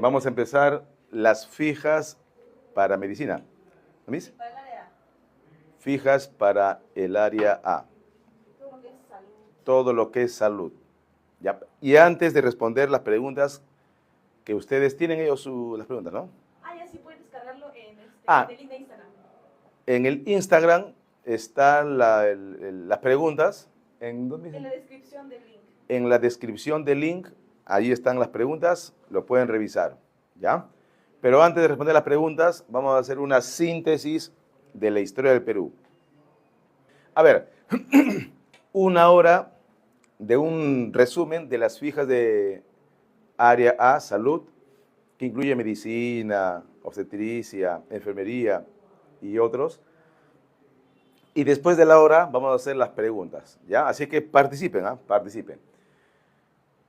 Vamos a empezar las fijas para medicina. ¿Mis? Para el área A. Fijas para el área A. Todo lo que es salud. Todo lo que es salud. Ya. Y antes de responder las preguntas que ustedes tienen ellos las preguntas, ¿no? Ya sí puedes descargarlo en Ah. el link de Instagram. En el Instagram están las preguntas. ¿Dónde En la descripción del link. En la descripción del link, ahí están las preguntas, lo pueden revisar, ¿ya? Pero antes de responder las preguntas, vamos a hacer una síntesis de la historia del Perú. A ver, una hora de un resumen de las fijas de área A, salud, que incluye medicina, obstetricia, enfermería y otros. Y después de la hora vamos a hacer las preguntas, ¿ya? Así que participen, ¿ah? Participen.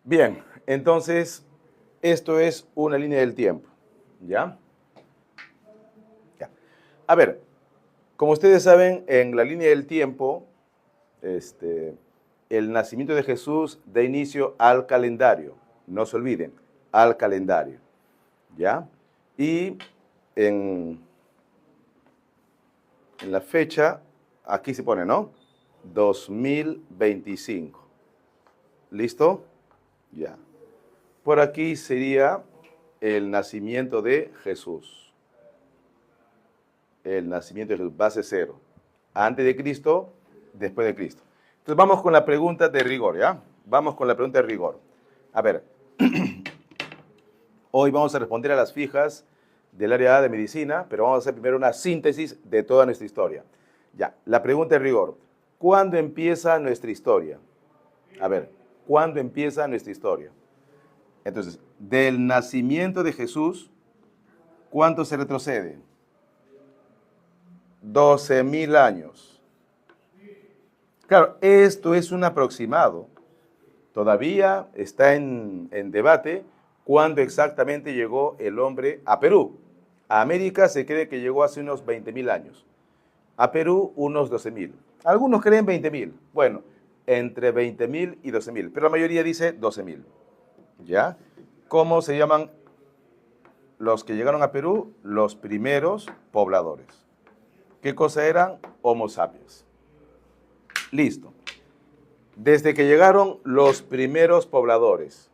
Bien, entonces, esto es una línea del tiempo, ¿ya? Ya. A ver, como ustedes saben, en la línea del tiempo, el nacimiento de Jesús da inicio al calendario, no se olviden, al calendario, ¿ya? Y en la fecha, aquí se pone, ¿no? 2025. ¿Listo? Ya. Por aquí sería el nacimiento de Jesús. El nacimiento de Jesús, base 0. Antes de Cristo, después de Cristo. Entonces vamos con la pregunta de rigor, ¿ya? Vamos con la pregunta de rigor. A ver, hoy vamos a responder a las fijas del área A de medicina, pero vamos a hacer primero una síntesis de toda nuestra historia. Ya, la pregunta de rigor. ¿Cuándo empieza nuestra historia? A ver, ¿cuándo empieza nuestra historia? Entonces, del nacimiento de Jesús, ¿cuánto se retrocede? 12.000 años. Claro, esto es un aproximado. Todavía está en debate cuándo exactamente llegó el hombre a Perú. A América se cree que llegó hace unos 20.000 años. A Perú, unos 12.000. Algunos creen 20.000. Bueno, entre 20.000 y 12.000. Pero la mayoría dice 12.000. ¿Ya? ¿Cómo se llaman los que llegaron a Perú? Los primeros pobladores. ¿Qué cosa eran? Homo sapiens. Listo. Desde que llegaron los primeros pobladores.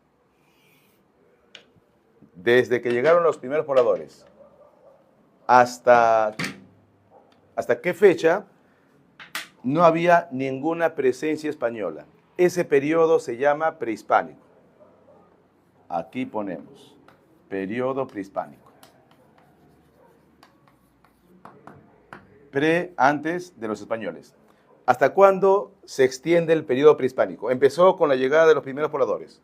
Desde que llegaron los primeros pobladores. ¿Hasta qué fecha? No había ninguna presencia española. Ese periodo se llama prehispánico. Aquí ponemos periodo prehispánico. Antes de los españoles. ¿Hasta cuándo se extiende el periodo prehispánico? Empezó con la llegada de los primeros pobladores.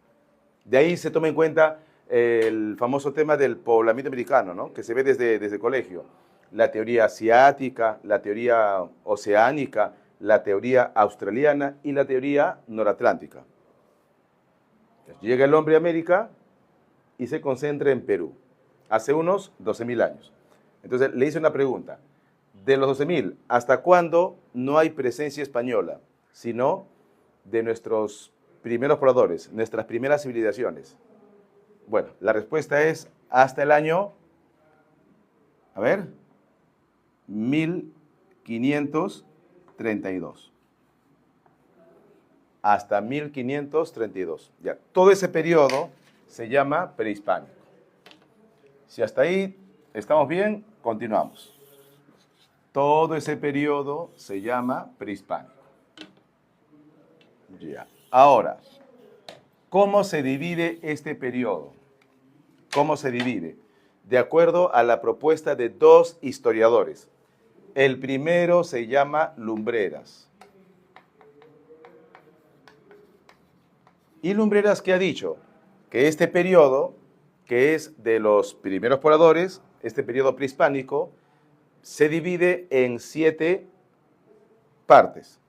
De ahí se toma en cuenta el famoso tema del poblamiento americano, ¿no? Que se ve desde el colegio. La teoría asiática, la teoría oceánica, la teoría australiana y la teoría noratlántica. Llega el hombre a América y se concentra en Perú, hace unos 12.000 años. Entonces le hice una pregunta. De los 12.000, ¿hasta cuándo no hay presencia española, sino de nuestros primeros pobladores, nuestras primeras civilizaciones? Bueno, la respuesta es hasta el año, 1532. Hasta 1532. Ya, todo ese periodo se llama prehispánico. Si hasta ahí estamos bien, continuamos. Todo ese periodo se llama prehispánico. Ya. Ahora, ¿cómo se divide este periodo? ¿Cómo se divide? De acuerdo a la propuesta de dos historiadores. El primero se llama Lumbreras. ¿Y Lumbreras qué ha dicho? Que este periodo, que es de los primeros pobladores, este periodo prehispánico, se divide en 7 partes.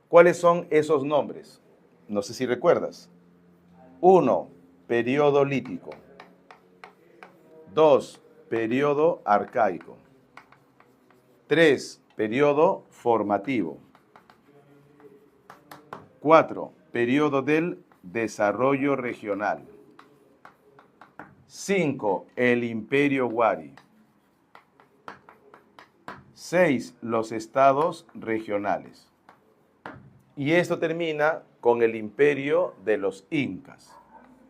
¿Cuáles son esos nombres? No sé si recuerdas. 1, periodo lítico. 2, periodo arcaico. 3, periodo formativo. 4, periodo del desarrollo regional. 5. El Imperio Wari. 6. Los estados regionales. Y esto termina con el imperio de los incas,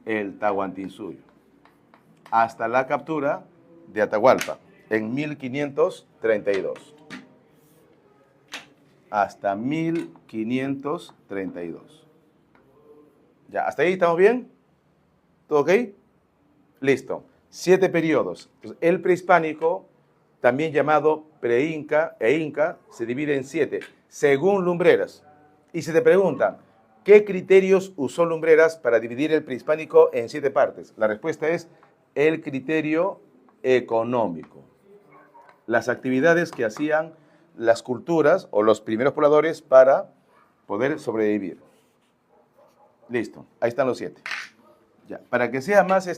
el Tahuantinsuyo, hasta la captura de Atahualpa en 1532. Hasta 1532. Ya, ¿hasta ahí estamos bien? ¿Todo ok? Listo. 7 periodos. Entonces, el prehispánico, también llamado preinca e inca, se divide en 7, según Lumbreras. Y se te preguntan, ¿qué criterios usó Lumbreras para dividir el prehispánico en 7 partes? La respuesta es el criterio económico. Las actividades que hacían las culturas o los primeros pobladores para poder sobrevivir. Listo, ahí están los 7. Ya, para que sea más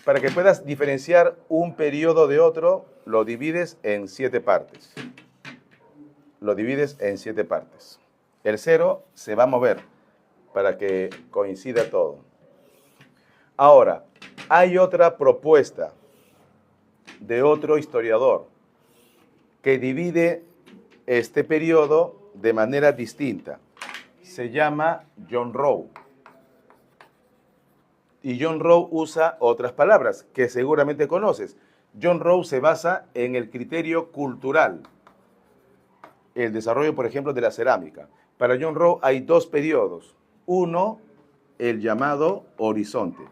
para que puedas diferenciar un periodo de otro, lo divides en 7 partes. Lo divides en 7 partes. El 0 se va a mover para que coincida todo. Ahora, hay otra propuesta de otro historiador que divide este periodo de manera distinta. Se llama John Rowe. Y John Rowe usa otras palabras que seguramente conoces. John Rowe se basa en el criterio cultural. El desarrollo, por ejemplo, de la cerámica. Para John Rowe hay 2 periodos. Uno, el llamado horizonte.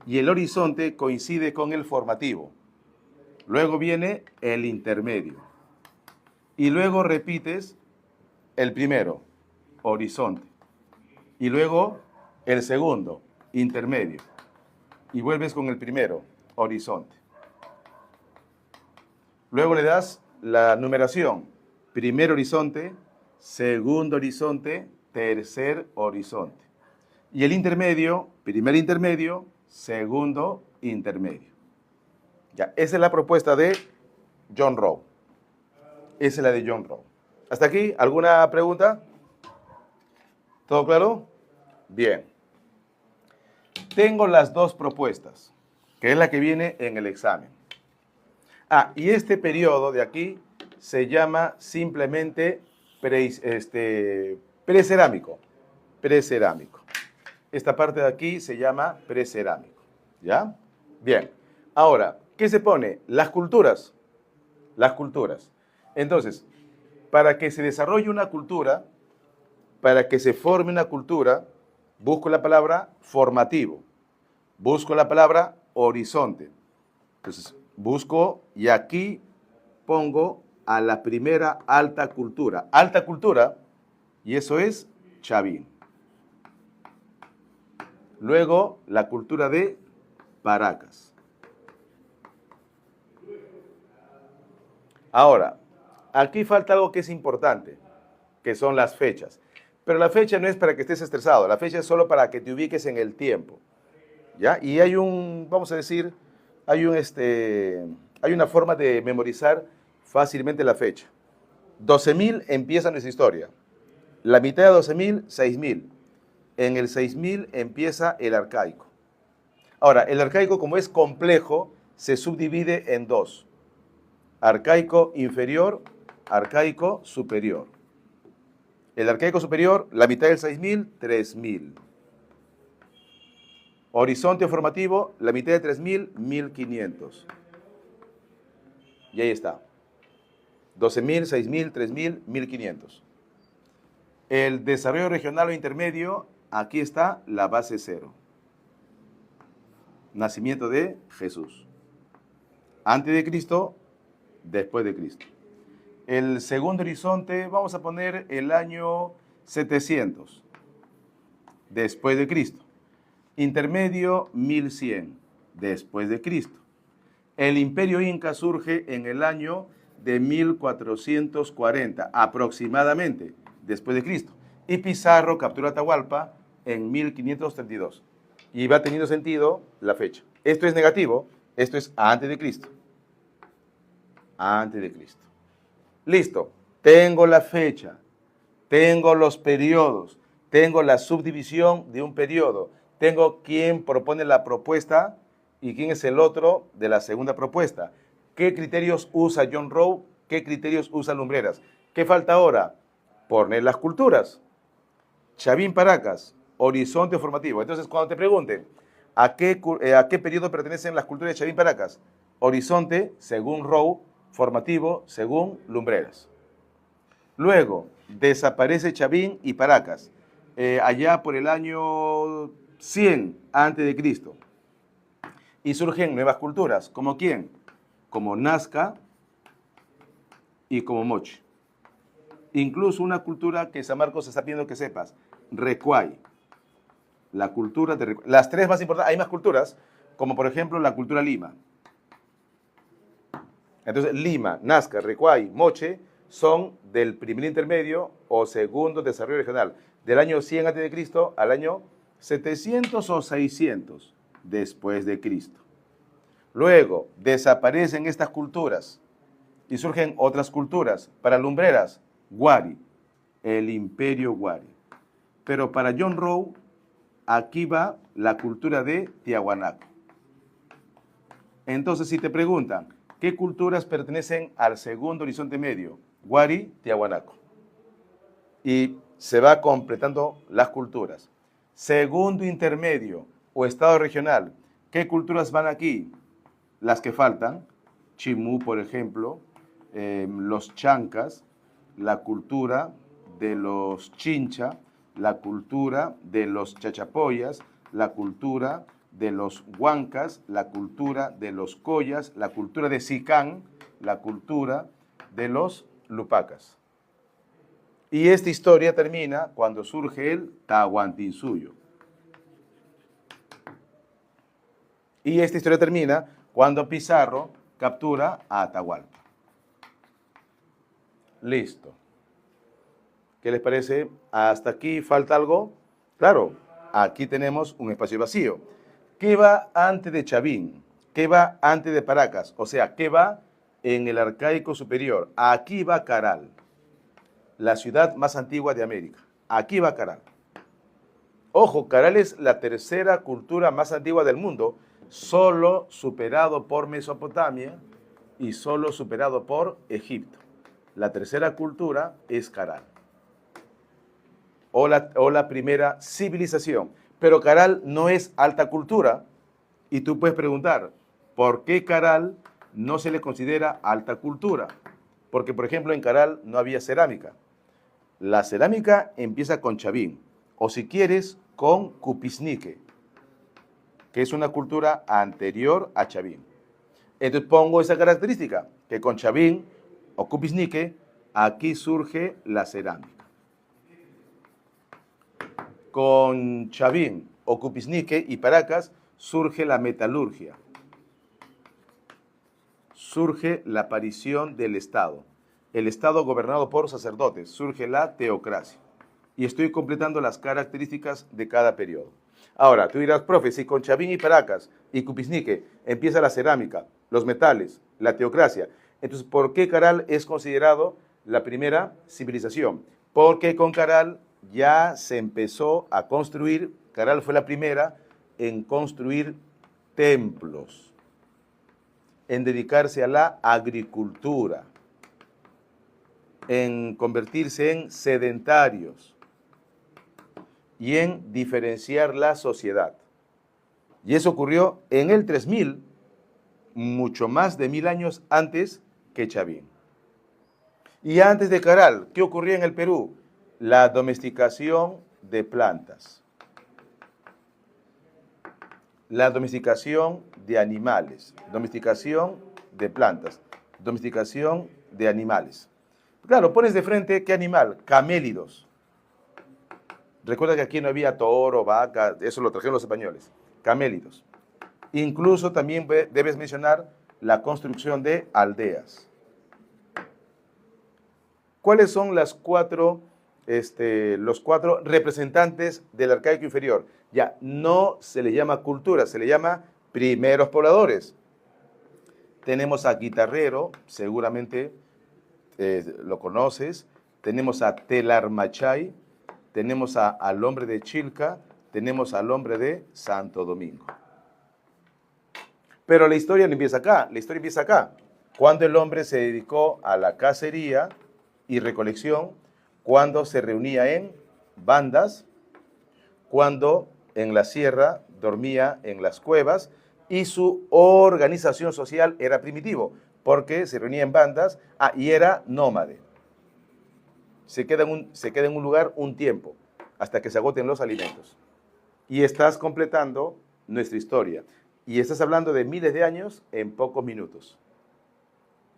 Y el horizonte coincide con el formativo. Luego viene el intermedio. Y luego repites el primero, horizonte. Y luego el segundo, intermedio. Y vuelves con el primero, horizonte. Luego le das la numeración. Primer horizonte, segundo horizonte, tercer horizonte. Y el intermedio, primer intermedio, segundo intermedio. Ya, esa es la propuesta de John Rowe. Esa es la de John Rowe. ¿Hasta aquí? ¿Alguna pregunta? ¿Todo claro? Bien. Tengo las 2 propuestas, que es la que viene en el examen. Y este periodo de aquí se llama simplemente precerámico. Precerámico. Esta parte de aquí se llama precerámico. ¿Ya? Bien. Ahora, ¿qué se pone? Las culturas. Las culturas. Entonces, para que se desarrolle una cultura, para que se forme una cultura, busco la palabra formativo. Busco la palabra horizonte. Entonces, busco y aquí pongo a la primera alta cultura. Alta cultura, y eso es Chavín. Luego, la cultura de Paracas. Ahora, aquí falta algo que es importante, que son las fechas. Pero la fecha no es para que estés estresado, la fecha es solo para que te ubiques en el tiempo. ¿Ya? Y hay vamos a decir, hay una forma de memorizar fácilmente la fecha. 12.000 empieza nuestra historia. La mitad de 12.000, 6.000. En el 6.000 empieza el arcaico. Ahora, el arcaico, como es complejo, se subdivide en 2. Arcaico inferior, arcaico superior. El arcaico superior, la mitad del 6.000, 3.000. Horizonte formativo, la mitad de 3.000, 1.500. Y ahí está. 12.000, 6.000, 3.000, 1.500. El desarrollo regional o intermedio, aquí está la base 0. Nacimiento de Jesús. Antes de Cristo, después de Cristo. El segundo horizonte, vamos a poner el año 700, después de Cristo. Intermedio, 1100, después de Cristo. El imperio inca surge en el año de 1440, aproximadamente, después de Cristo. Y Pizarro captura Atahualpa en 1532. Y va teniendo sentido la fecha. Esto es negativo, esto es antes de Cristo. Antes de Cristo. Listo, tengo la fecha, tengo los periodos, tengo la subdivisión de un periodo Tengo quién propone la propuesta y quién es el otro de la segunda propuesta. ¿Qué criterios usa John Rowe? ¿Qué criterios usa Lumbreras? ¿Qué falta ahora? Poner las culturas. Chavín Paracas, horizonte formativo. Entonces, cuando te pregunten, ¿a qué periodo pertenecen las culturas de Chavín Paracas? Horizonte, según Rowe, formativo, según Lumbreras. Luego, desaparece Chavín y Paracas, allá por el año 100 antes de Cristo. Y surgen nuevas culturas, ¿como quién? Como Nazca y como Moche. Incluso una cultura que San Marcos está pidiendo que sepas, Recuay. La cultura de Recuay. Las tres más importantes, hay más culturas, como por ejemplo la cultura Lima. Entonces, Lima, Nazca, Recuay, Moche son del primer intermedio o segundo desarrollo regional, del año 100 a.C. al año 700 o 600 después de Cristo. Luego, desaparecen estas culturas y surgen otras culturas. Para Lumbreras, Wari, el imperio Wari. Pero para John Rowe, aquí va la cultura de Tiahuanaco. Entonces, si te preguntan, ¿qué culturas pertenecen al segundo horizonte medio? Wari, Tiahuanaco. Y se va completando las culturas. Segundo intermedio o estado regional, ¿qué culturas van aquí? Las que faltan, Chimú, por ejemplo, los chancas, la cultura de los chincha, la cultura de los chachapoyas, la cultura de los huancas, la cultura de los collas, la cultura de Sicán, la cultura de los lupacas. Y esta historia termina cuando surge el Tahuantinsuyo. Y esta historia termina cuando Pizarro captura a Atahualpa. Listo. ¿Qué les parece? ¿Hasta aquí falta algo? Claro, aquí tenemos un espacio vacío. ¿Qué va antes de Chavín? ¿Qué va antes de Paracas? O sea, ¿qué va en el arcaico superior? Aquí va Caral, la ciudad más antigua de América. Aquí va Caral. Ojo, Caral es la tercera cultura más antigua del mundo, solo superado por Mesopotamia y solo superado por Egipto. La tercera cultura es Caral. O la primera civilización. Pero Caral no es alta cultura. Y tú puedes preguntar, ¿por qué Caral no se le considera alta cultura? Porque, por ejemplo, en Caral no había cerámica. La cerámica empieza con Chavín, o si quieres, con Cupisnique, que es una cultura anterior a Chavín. Entonces pongo esa característica, que con Chavín o Cupisnique, aquí surge la cerámica. Con Chavín o Cupisnique y Paracas surge la metalurgia. Surge la aparición del Estado. El Estado gobernado por sacerdotes. Surge la teocracia. Y estoy completando las características de cada periodo. Ahora, tú dirás, profe, si con Chavín y Paracas y Cupisnique empieza la cerámica, los metales, la teocracia, entonces, ¿por qué Caral es considerado la primera civilización? Porque con Caral ya se empezó a construir, Caral fue la primera en construir templos, en dedicarse a la agricultura, en convertirse en sedentarios y en diferenciar la sociedad. Y eso ocurrió en el 3000, mucho más de 1000 años antes que Chavín. Y antes de Caral, ¿qué ocurría en el Perú? La domesticación de plantas, la domesticación de animales, domesticación de plantas, domesticación de animales. Claro, pones de frente, ¿qué animal? Camélidos. Recuerda que aquí no había toro, vaca, eso lo trajeron los españoles. Camélidos. Incluso también debes mencionar la construcción de aldeas. ¿Cuáles son los cuatro representantes del arcaico inferior? Ya, no se le llama cultura, se le llama primeros pobladores. Tenemos a Guitarrero, seguramente lo conoces. Tenemos a Telarmachay, tenemos al hombre de Chilca, tenemos al hombre de Santo Domingo. Pero la historia no empieza acá, la historia empieza acá. Cuando el hombre se dedicó a la cacería y recolección, cuando se reunía en bandas, cuando en la sierra dormía en las cuevas y su organización social era primitivo, porque se reunía en bandas y era nómade. Se queda en un lugar un tiempo, hasta que se agoten los alimentos. Y estás completando nuestra historia. Y estás hablando de miles de años en pocos minutos.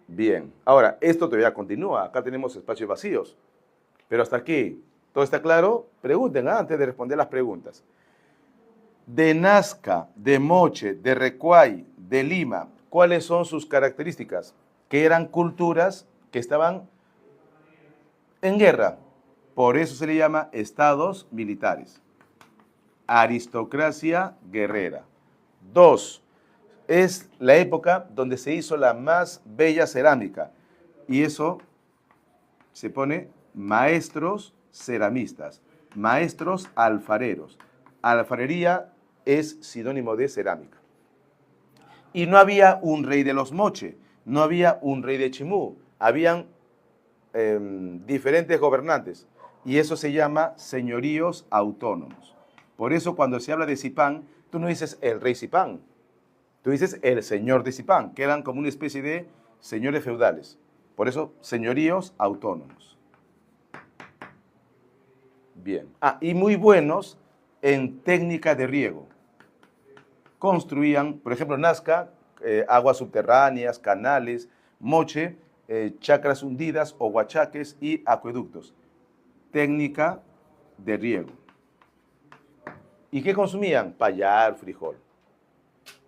Bien, ahora, esto todavía continúa. Acá tenemos espacios vacíos. Pero hasta aquí, ¿todo está claro? Pregunten antes de responder las preguntas. De Nazca, de Moche, de Recuay, de Lima, ¿cuáles son sus características? Que eran culturas que estaban en guerra. Por eso se le llama estados militares. Aristocracia guerrera. 2. Es la época donde se hizo la más bella cerámica. Y eso se pone maestros ceramistas, maestros alfareros. Alfarería es sinónimo de cerámica. Y no había un rey de los Moche, no había un rey de Chimú, habían diferentes gobernantes. Y eso se llama señoríos autónomos. Por eso cuando se habla de Zipán, tú no dices el rey Zipán, tú dices el señor de Zipán, que eran como una especie de señores feudales. Por eso, señoríos autónomos. Bien. Y muy buenos en técnica de riego. Construían, por ejemplo, Nazca, aguas subterráneas, canales, Moche, chacras hundidas o huachaques y acueductos. Técnica de riego. ¿Y qué consumían? Payar, frijol.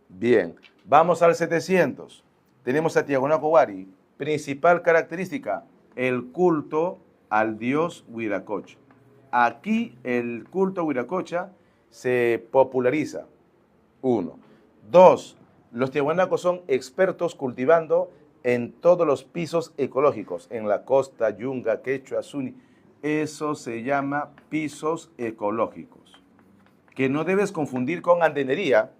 Bien, vamos al 700. Tenemos a Tiahuanaco Huari. Principal característica, el culto al dios Huiracocha. Aquí el culto a Huiracocha se populariza. 1. 2. Los tiahuanacos son expertos cultivando en todos los pisos ecológicos, en la costa, Yunga, Quechua, Zuni. Eso se llama pisos ecológicos, que no debes confundir con andenería.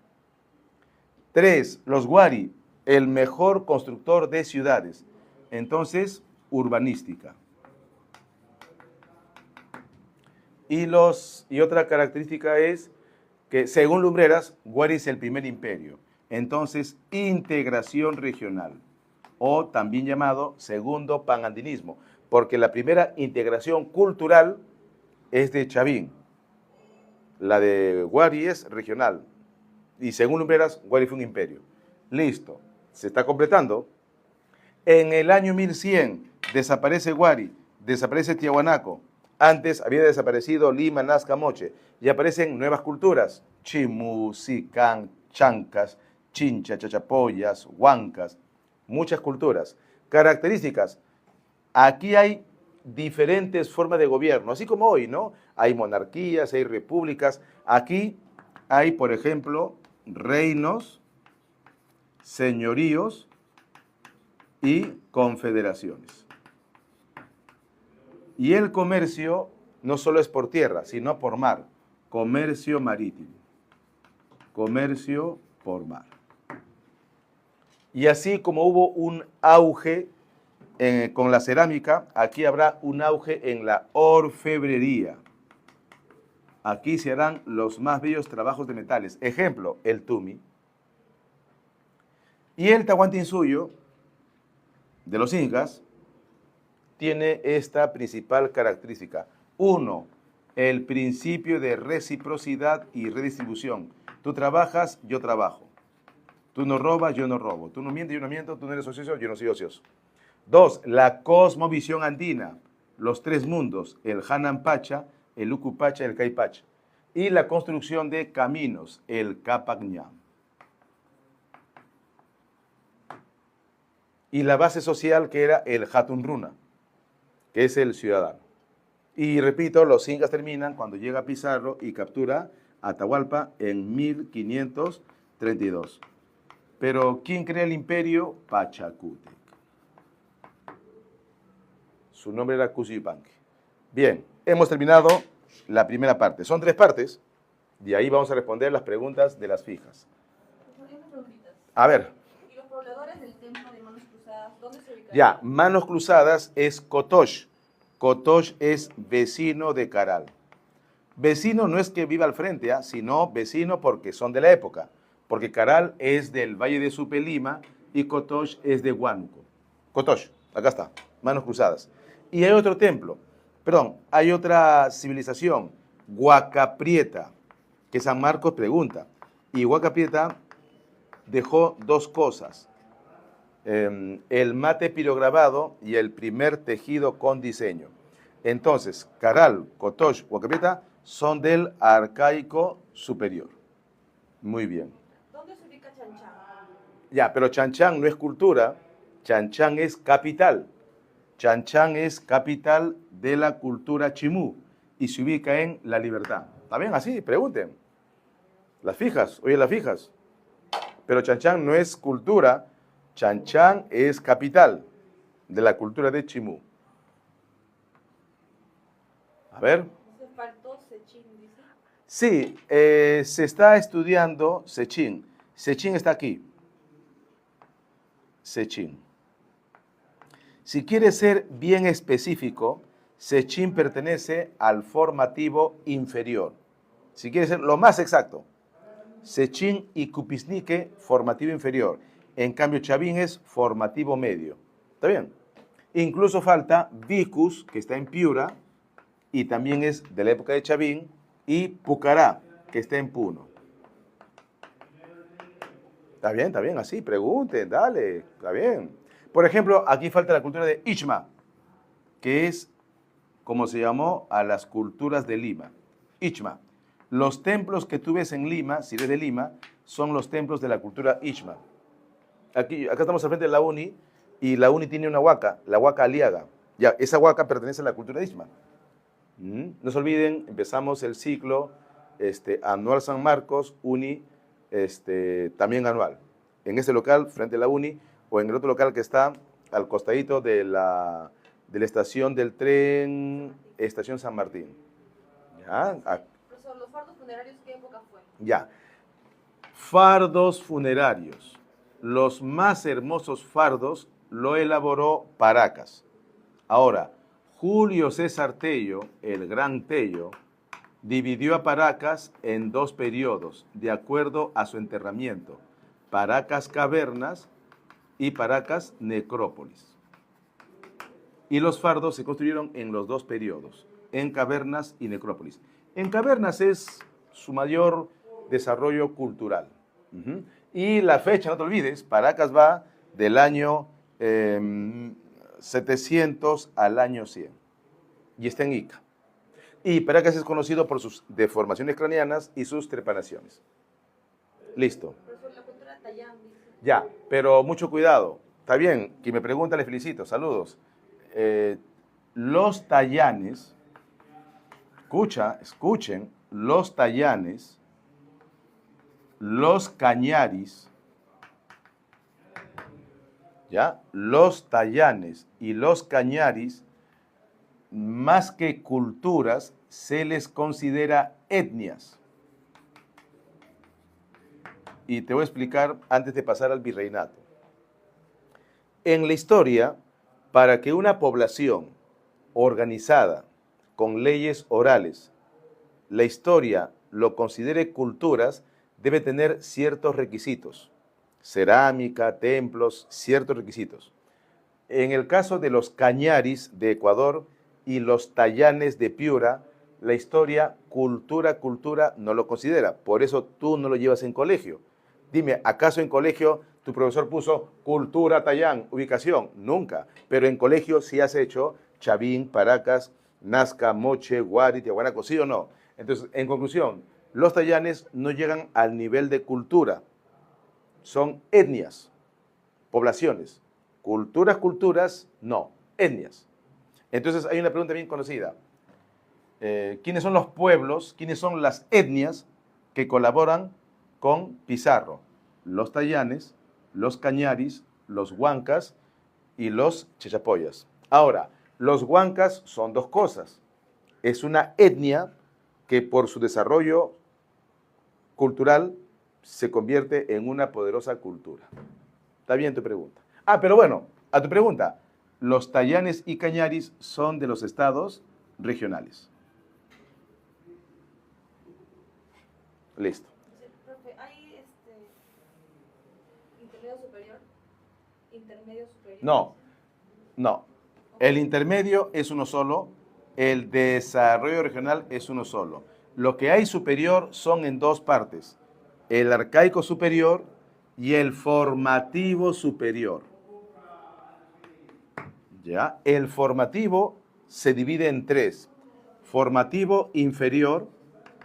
3. Los Huari, el mejor constructor de ciudades. Entonces, urbanística. Y otra característica es que, según Lumbreras, Huari es el primer imperio. Entonces, integración regional, o también llamado segundo panandinismo, porque la primera integración cultural es de Chavín. La de Huari es regional. Y según Lumbreras, Huari fue un imperio. Listo, se está completando. En el año 1100 desaparece Huari, desaparece Tiahuanaco. Antes había desaparecido Lima, Nazca, Moche. Y aparecen nuevas culturas. Chimú, Sicán, Chancas, Chincha, Chachapoyas, Huancas. Muchas culturas. Características. Aquí hay diferentes formas de gobierno, así como hoy, ¿no? Hay monarquías, hay repúblicas. Aquí hay, por ejemplo, reinos, señoríos y confederaciones. Y el comercio no solo es por tierra, sino por mar. Comercio marítimo. Comercio por mar. Y así como hubo un auge con la cerámica, aquí habrá un auge en la orfebrería. Aquí se harán los más bellos trabajos de metales. Ejemplo, el tumi. Y el Tahuantinsuyo, de los incas, tiene esta principal característica. 1. El principio de reciprocidad y redistribución. Tú trabajas, yo trabajo. Tú no robas, yo no robo. Tú no mientes, yo no miento. Tú no eres ocioso, yo no soy ocioso. 2. La cosmovisión andina. Los tres mundos, el Hanan Pacha, el Ucupacha y el Caipacha. Y la construcción de caminos, el Capac Ñam. Y la base social que era el Hatun Runa, que es el ciudadano. Y repito, los incas terminan cuando llega Pizarro y captura Atahualpa en 1532. Pero ¿quién crea el imperio? Pachacútec. Su nombre era Cusiyupanque. Bien, hemos terminado la primera parte. Son 3 partes. Y ahí vamos a responder las preguntas de las fijas. Unas preguntitas. A ver, ¿Y los pobladores del templo de Manos Cruzadas, dónde se ubican? ya, Manos Cruzadas es Cotox. Cotox es vecino de Caral. Vecino no es que viva al frente, sino vecino porque son de la época. Porque Caral es del Valle de Supelima y Cotox es de Huánuco. Cotox, acá está, Manos Cruzadas. Y hay otro templo, perdón, hay otra civilización, Huacaprieta, que San Marcos pregunta. Y Huacaprieta dejó dos cosas, el mate pirograbado y el primer tejido con diseño. Entonces, Caral, Cotox, Huacaprieta son del arcaico superior. Muy bien. ¿Dónde se ubica Chanchán? Ya, pero Chanchán no es cultura, Chanchán es capital. Chanchán es capital de la cultura chimú y se ubica en La Libertad. ¿Está bien así? Pregunten. Las fijas, oye, las fijas. Pero Chanchán no es cultura, Chanchán es capital de la cultura de Chimú. A ver. Se faltó Sechín, dice. Sí, se está estudiando Sechín. Sechín está aquí. Sechín. Si quiere ser bien específico, Sechín pertenece al formativo inferior. Si quiere ser lo más exacto, Sechín y Cupisnique, formativo inferior. En cambio, Chavín es formativo medio. ¿Está bien? Incluso falta Vicus, que está en Piura, y también es de la época de Chavín, y Pucará, que está en Puno. Está bien, así, pregunten, dale, está bien. Por ejemplo, aquí falta la cultura de Ichma, que es como se llamó a las culturas de Lima. Ichma. Los templos que tú ves en Lima, si eres de Lima, son los templos de la cultura Ichma. Acá estamos al frente de la UNI, y la UNI tiene una huaca, la huaca Aliaga. Ya, esa huaca pertenece a la cultura Ichma. No se olviden, empezamos el ciclo anual San Marcos, UNI, también anual. En ese local, frente a la UNI, o en el otro local que está al costadito de la estación del tren, Estación San Martín. ¿Ya? Profesor, ¿los fardos funerarios qué época fue? Ya. Fardos funerarios. Los más hermosos fardos lo elaboró Paracas. Ahora, Julio César Tello, el gran Tello, dividió a Paracas en dos periodos, de acuerdo a su enterramiento. Paracas Cavernas y Paracas Necrópolis. Y los fardos se construyeron en los dos periodos, en Cavernas y Necrópolis. En Cavernas es su mayor desarrollo cultural. Y la fecha, no te olvides, Paracas va del año 700 al año 100. Y está en Ica. Y Paracas es conocido por sus deformaciones craneanas y sus trepanaciones. Listo. Profesor, la cultura Tayán, dice. Ya, pero mucho cuidado. Está bien, quien me pregunta le felicito, saludos. Los tayanes, escuchen, los tayanes, los cañaris, ¿ya? Los tayanes y los cañaris, más que culturas, se les considera etnias. Y te voy a explicar antes de pasar al virreinato. En la historia, para que una población organizada, con leyes orales, la historia lo considere culturas, debe tener ciertos requisitos. Cerámica, templos, ciertos requisitos. En el caso de los cañaris de Ecuador y los tayanes de Piura, la historia cultura no lo considera. Por eso tú no lo llevas en colegio. Dime, ¿acaso en colegio tu profesor puso cultura Tayán, ubicación? Nunca. Pero en colegio sí has hecho Chavín, Paracas, Nazca, Moche, Guari, Tiahuanaco, ¿sí o no? Entonces, en conclusión, los tayanes no llegan al nivel de cultura. Son etnias, poblaciones. Culturas, no. Etnias. Entonces, hay una pregunta bien conocida. ¿Quiénes son los pueblos, quiénes son las etnias que colaboran con Pizarro? Los tayanes, los cañaris, los huancas y los chachapoyas. Ahora, los huancas son dos cosas. Es una etnia que por su desarrollo cultural se convierte en una poderosa cultura. Está bien tu pregunta. Pero bueno, a tu pregunta, los Tayanes y Cañaris son de los estados regionales. Listo. Profe, ¿hay intermedio superior? ¿Intermedio superior? No. El intermedio es uno solo, el desarrollo regional es uno solo. Lo que hay superior son en dos partes, el arcaico superior y el formativo superior. ¿Ya? El formativo se divide en tres. Formativo inferior,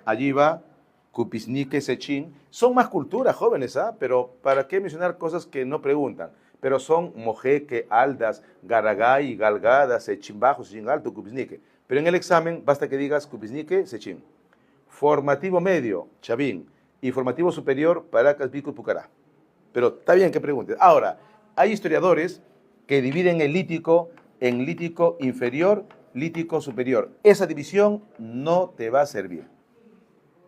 allí va Cupisnique, Sechín. Son más culturas, jóvenes, pero ¿para qué mencionar cosas que no preguntan? Pero son Mojeque, Aldas, Garagay, Galgada, Sechín Bajo, Sechín Alto, Cupisnique. Pero en el examen basta que digas Cupisnique, Sechín. Formativo medio, Chavín. Y formativo superior, Paracas, Pico y Pucará. Pero está bien que preguntes. Ahora, hay historiadores que dividen el lítico en lítico inferior, lítico superior. Esa división no te va a servir.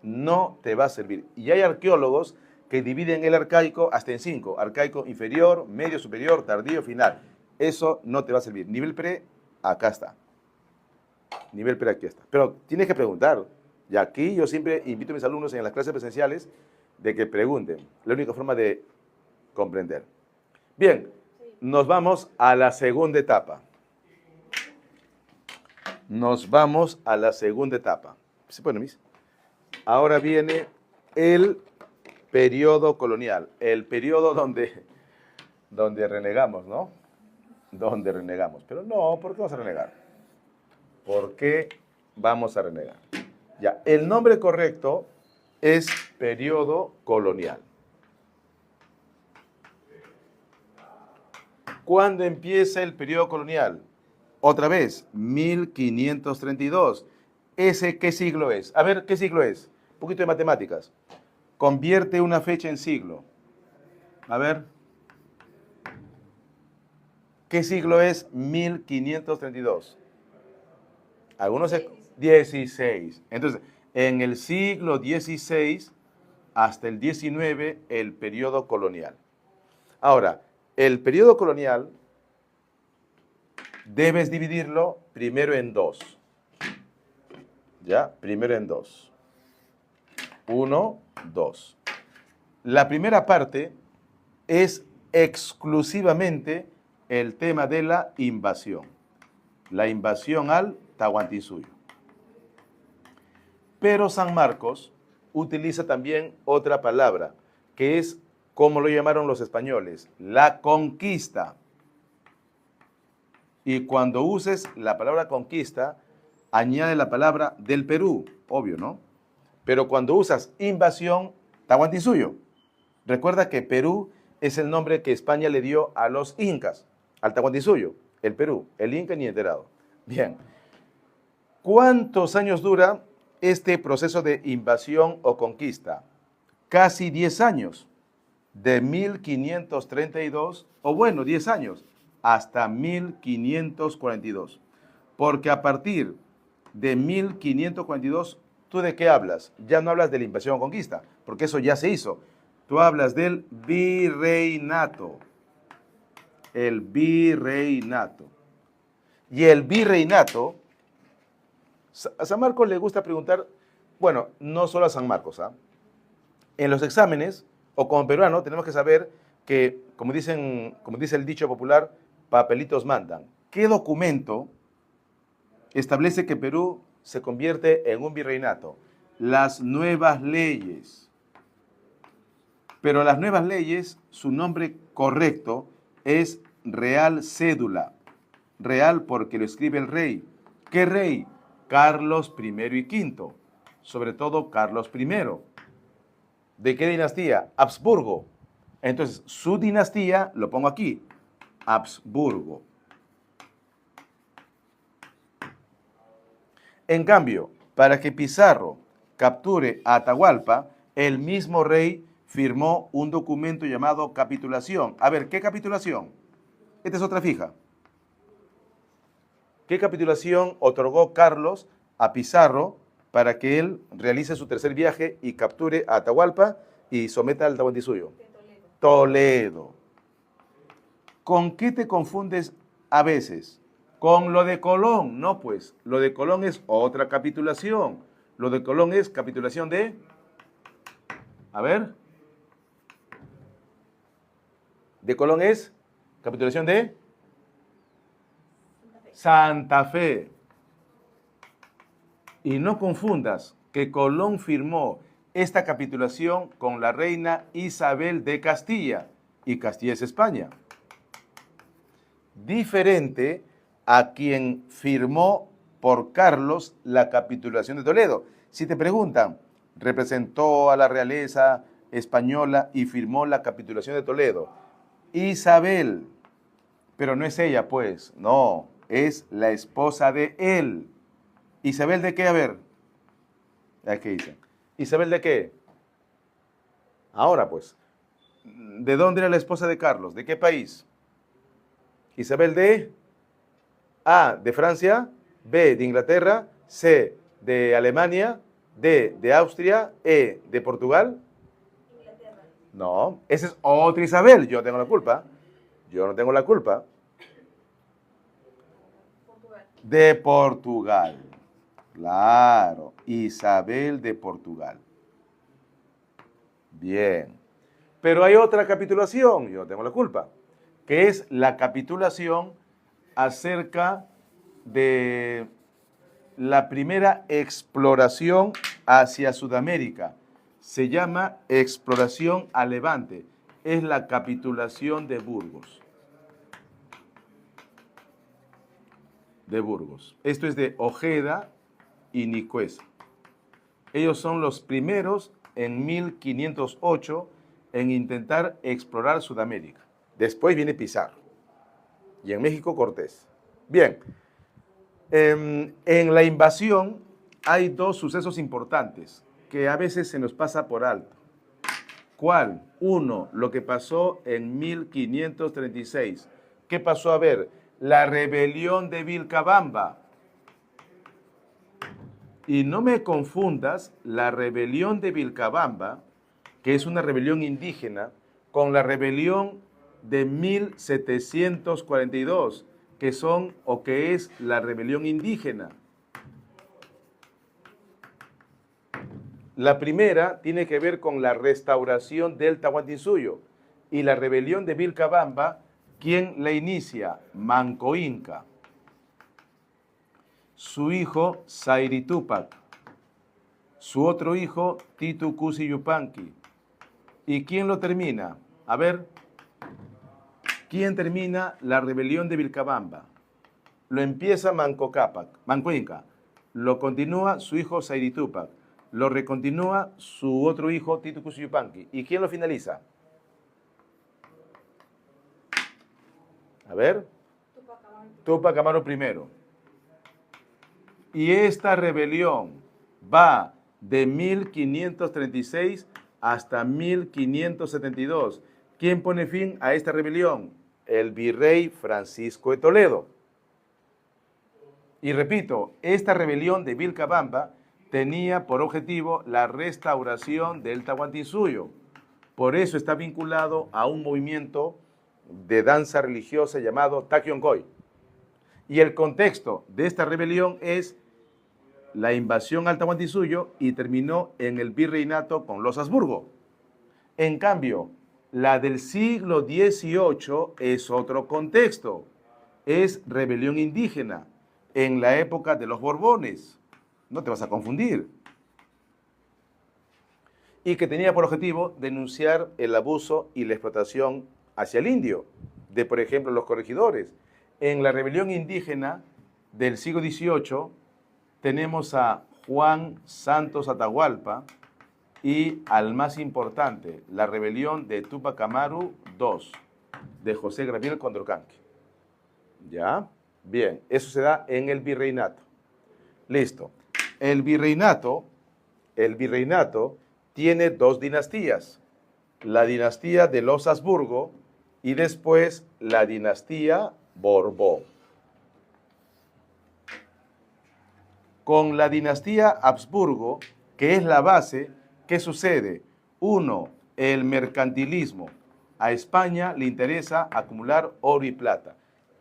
No te va a servir. Y hay arqueólogos que dividen el arcaico hasta en 5. Arcaico inferior, medio superior, tardío, final. Eso no te va a servir. Nivel pre, acá está. Nivel pre, aquí está. Pero tienes que preguntar. Y aquí yo siempre invito a mis alumnos en las clases presenciales de que pregunten. La única forma de comprender. Bien, nos vamos a la segunda etapa. Nos vamos a la segunda etapa. ¿Se pone, mis? Ahora viene el periodo colonial, el periodo donde renegamos, ¿no? Donde renegamos. Pero no, ¿por qué vamos a renegar? ¿Por qué vamos a renegar? Ya, el nombre correcto es periodo colonial. ¿Cuándo empieza el periodo colonial? Otra vez, 1532. ¿Ese qué siglo es? A ver, ¿qué siglo es? Un poquito de matemáticas. Convierte una fecha en siglo. A ver. ¿Qué siglo es 1532? Algunos 16. Entonces, en el siglo XVI hasta el XIX, el periodo colonial. Ahora, el periodo colonial debes dividirlo primero en dos. ¿Ya? Primero en dos. 1, 2. La primera parte es exclusivamente el tema de la invasión. La invasión al Tahuantinsuyo. Pero San Marcos utiliza también otra palabra, que es, como lo llamaron los españoles, la conquista. Y cuando uses la palabra conquista, añade la palabra del Perú, obvio, ¿no? Pero cuando usas invasión, Tahuantinsuyo. Recuerda que Perú es el nombre que España le dio a los incas, al Tahuantinsuyo, el Perú, el inca ni enterado. Bien. ¿Cuántos años dura este proceso de invasión o conquista? Casi 10 años, de 1532, o bueno, 10 años, hasta 1542. Porque a partir de 1542, ¿tú de qué hablas? Ya no hablas de la invasión o conquista, porque eso ya se hizo. Tú hablas del virreinato. El virreinato. Y el virreinato, a San Marcos le gusta preguntar, bueno, no solo a San Marcos, en los exámenes, o como peruano, tenemos que saber que, como dice el dicho popular, papelitos mandan. ¿Qué documento establece que Perú se convierte en un virreinato? Las nuevas leyes. Pero las nuevas leyes, su nombre correcto es Real Cédula. Real porque lo escribe el rey. ¿Qué rey? Carlos I y V. Sobre todo Carlos I. ¿De qué dinastía? Habsburgo. Entonces, su dinastía, lo pongo aquí, Habsburgo. En cambio, para que Pizarro capture a Atahualpa, el mismo rey firmó un documento llamado capitulación. A ver, ¿qué capitulación? Esta es otra fija. ¿Qué capitulación otorgó Carlos a Pizarro para que él realice su tercer viaje y capture a Atahualpa y someta al Tahuantinsuyo? De Toledo. Toledo. ¿Con qué te confundes a veces? Con lo de Colón. No, pues, lo de Colón es otra capitulación. Lo de Colón es capitulación de... A ver. De Colón es capitulación de... Santa Fe. Y no confundas que Colón firmó esta capitulación con la reina Isabel de Castilla. Y Castilla es España. Diferente a quien firmó por Carlos la capitulación de Toledo. Si te preguntan, representó a la realeza española y firmó la capitulación de Toledo. Isabel, pero no es ella, pues, no, es la esposa de él. ¿Isabel de qué? A ver, ¿qué dice? ¿Isabel de qué? Ahora, pues, ¿de dónde era la esposa de Carlos? ¿De qué país? Isabel de A, de Francia, B, de Inglaterra, C, de Alemania, D, de Austria, E, de Portugal. Inglaterra. No, esa es otra Isabel, yo no tengo la culpa. Yo no tengo la culpa. Portugal. De Portugal. Claro, Isabel de Portugal. Bien. Pero hay otra capitulación, yo no tengo la culpa, que es la capitulación acerca de la primera exploración hacia Sudamérica. Se llama exploración a Levante. Es la capitulación de Burgos. De Burgos. Esto es de Ojeda y Nicuesa. Ellos son los primeros en 1508 en intentar explorar Sudamérica. Después viene Pizarro. Y en México Cortés. Bien, en la invasión hay dos sucesos importantes que a veces se nos pasa por alto. ¿Cuál? Uno, lo que pasó en 1536. ¿Qué pasó? A ver, la rebelión de Vilcabamba. Y no me confundas la rebelión de Vilcabamba, que es una rebelión indígena, con la rebelión de 1742, que son o que es la rebelión indígena. La primera tiene que ver con la restauración del Tahuantinsuyo y la rebelión de Vilcabamba, ¿quién la inicia? Manco Inca. Su hijo Sayri Túpac, su otro hijo Titu Cusi Yupanqui. ¿Y quién lo termina? A ver, ¿quién termina la rebelión de Vilcabamba? Lo empieza Manco Inca, lo continúa su hijo Sayri Túpac, lo recontinúa su otro hijo Titu Cusi Yupanqui. ¿Y quién lo finaliza? A ver, Túpac Amaru I. Y esta rebelión va de 1536 hasta 1572. ¿Quién pone fin a esta rebelión? El virrey Francisco de Toledo. Y repito, esta rebelión de Vilcabamba tenía por objetivo la restauración del Tahuantinsuyo. Por eso está vinculado a un movimiento de danza religiosa llamado Takyoncoy. Y el contexto de esta rebelión es la invasión al Tahuantinsuyo y terminó en el virreinato con los Habsburgo. En cambio, la del siglo XVIII es otro contexto. Es rebelión indígena en la época de los Borbones. No te vas a confundir. Y que tenía por objetivo denunciar el abuso y la explotación hacia el indio, de por ejemplo los corregidores. En la rebelión indígena del siglo XVIII tenemos a Juan Santos Atahualpa y al más importante, la rebelión de Túpac Amaru II, de José Gabriel Condorcanqui. ¿Ya? Bien, eso se da en el virreinato. Listo. El virreinato tiene dos dinastías. La dinastía de los Habsburgo y después la dinastía Borbón. Con la dinastía Habsburgo, que es la base, ¿qué sucede? Uno, el mercantilismo. A España le interesa acumular oro y plata.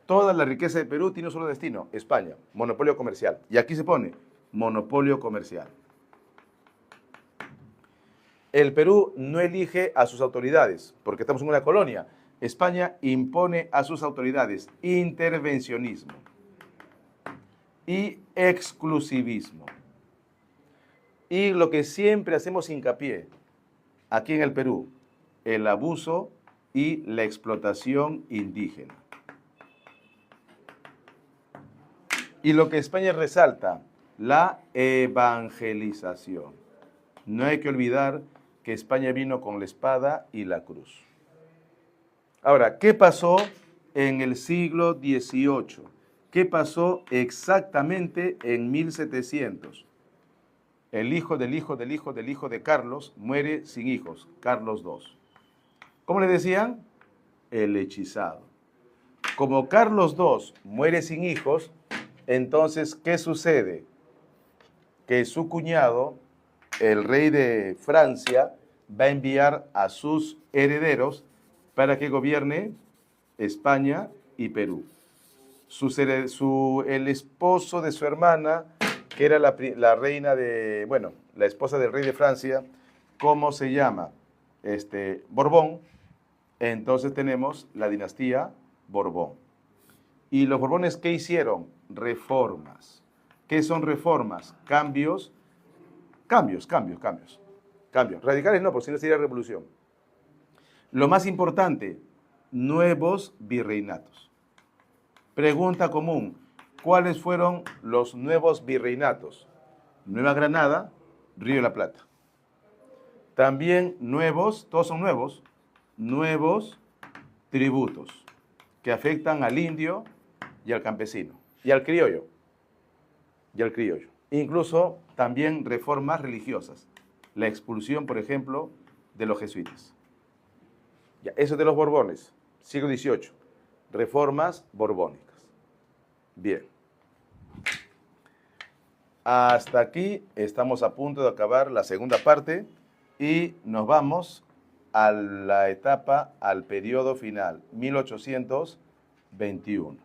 Toda la riqueza de Perú tiene un solo destino, España, monopolio comercial. Y aquí se pone monopolio comercial. El Perú no elige a sus autoridades, porque estamos en una colonia. España impone a sus autoridades intervencionismo y exclusivismo. Y lo que siempre hacemos hincapié aquí en el Perú, el abuso y la explotación indígena. Y lo que España resalta, la evangelización. No hay que olvidar que España vino con la espada y la cruz. Ahora, ¿qué pasó en el siglo XVIII? ¿Qué pasó exactamente en 1700? El hijo del hijo del hijo del hijo de Carlos muere sin hijos, Carlos II. ¿Cómo le decían? El hechizado. Como Carlos II muere sin hijos, entonces, ¿qué sucede? Que su cuñado, el rey de Francia, va a enviar a sus herederos para que gobierne España y Perú. El esposo de su hermana, que era la reina de, bueno, la esposa del rey de Francia, ¿cómo se llama? Borbón. Entonces tenemos la dinastía Borbón. ¿Y los Borbones qué hicieron? Reformas. ¿Qué son reformas? Cambios. Cambios. Radicales no, porque si no sería revolución. Lo más importante, nuevos virreinatos. Pregunta común, ¿cuáles fueron los nuevos virreinatos? Nueva Granada, Río de la Plata. También nuevos, todos son nuevos tributos que afectan al indio y al campesino y al criollo. Incluso también reformas religiosas. La expulsión, por ejemplo, de los jesuitas. Ya, eso es de los Borbones, siglo XVIII. Reformas borbónicas. Bien. Hasta aquí estamos a punto de acabar la segunda parte y nos vamos a la etapa, al periodo final, 1821.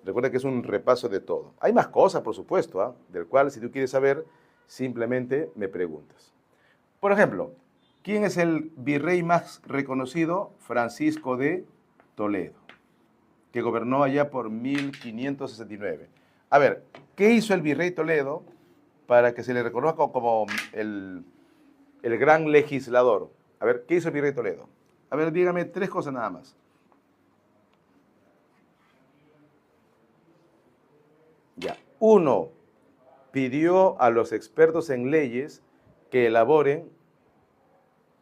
Recuerda que es un repaso de todo. Hay más cosas, por supuesto, del cual si tú quieres saber, simplemente me preguntas. Por ejemplo, ¿quién es el virrey más reconocido? Francisco de Toledo, que gobernó allá por 1569. A ver, ¿qué hizo el virrey Toledo para que se le reconozca como el gran legislador? A ver, ¿qué hizo el virrey Toledo? A ver, dígame tres cosas nada más. Ya. Uno, pidió a los expertos en leyes que elaboren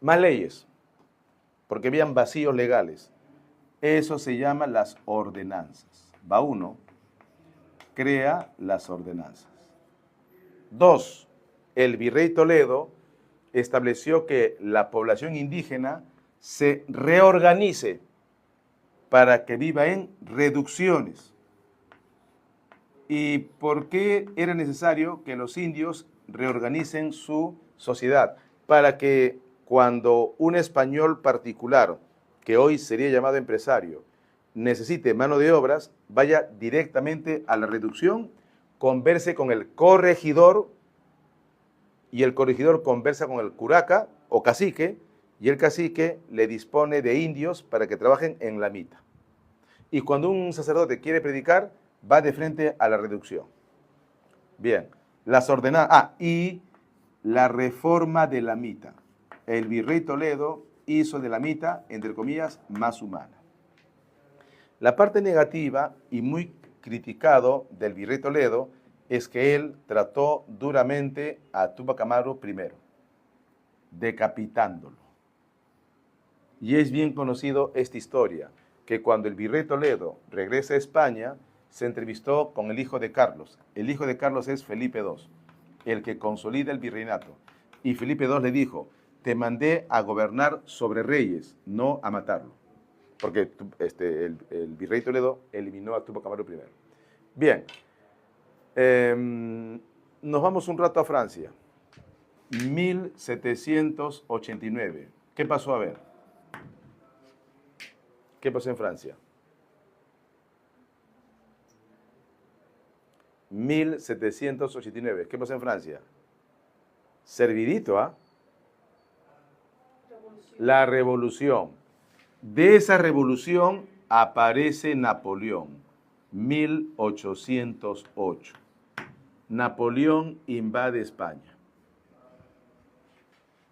más leyes, porque habían vacíos legales. Eso se llama las ordenanzas. Va uno, crea las ordenanzas. Dos, el virrey Toledo estableció que la población indígena se reorganice para que viva en reducciones. ¿Y por qué era necesario que los indios reorganicen su sociedad? Para que cuando un español particular, que hoy sería llamado empresario, necesite mano de obras, vaya directamente a la reducción, converse con el corregidor, y el corregidor conversa con el curaca o cacique, y el cacique le dispone de indios para que trabajen en la mita. Y cuando un sacerdote quiere predicar, va de frente a la reducción. Bien, las ordenanzas. Y la reforma de la mita. El virrey Toledo hizo de la mita, entre comillas, más humana. La parte negativa y muy criticado del virrey Toledo es que él trató duramente a Túpac Amaru I, decapitándolo. Y es bien conocido esta historia, que cuando el virrey Toledo regresa a España, se entrevistó con el hijo de Carlos. El hijo de Carlos es Felipe II, el que consolida el virreinato. Y Felipe II le dijo, te mandé a gobernar sobre reyes, no a matarlo. Porque el virrey Toledo eliminó a Túpac Amaru I. Bien, Nos vamos un rato a Francia. 1789. ¿Qué pasó? A ver. ¿Qué pasó en Francia? 1789. ¿Qué pasó en Francia? Servidito, ¿ah? La revolución. De esa revolución aparece Napoleón, 1808. Napoleón invade España.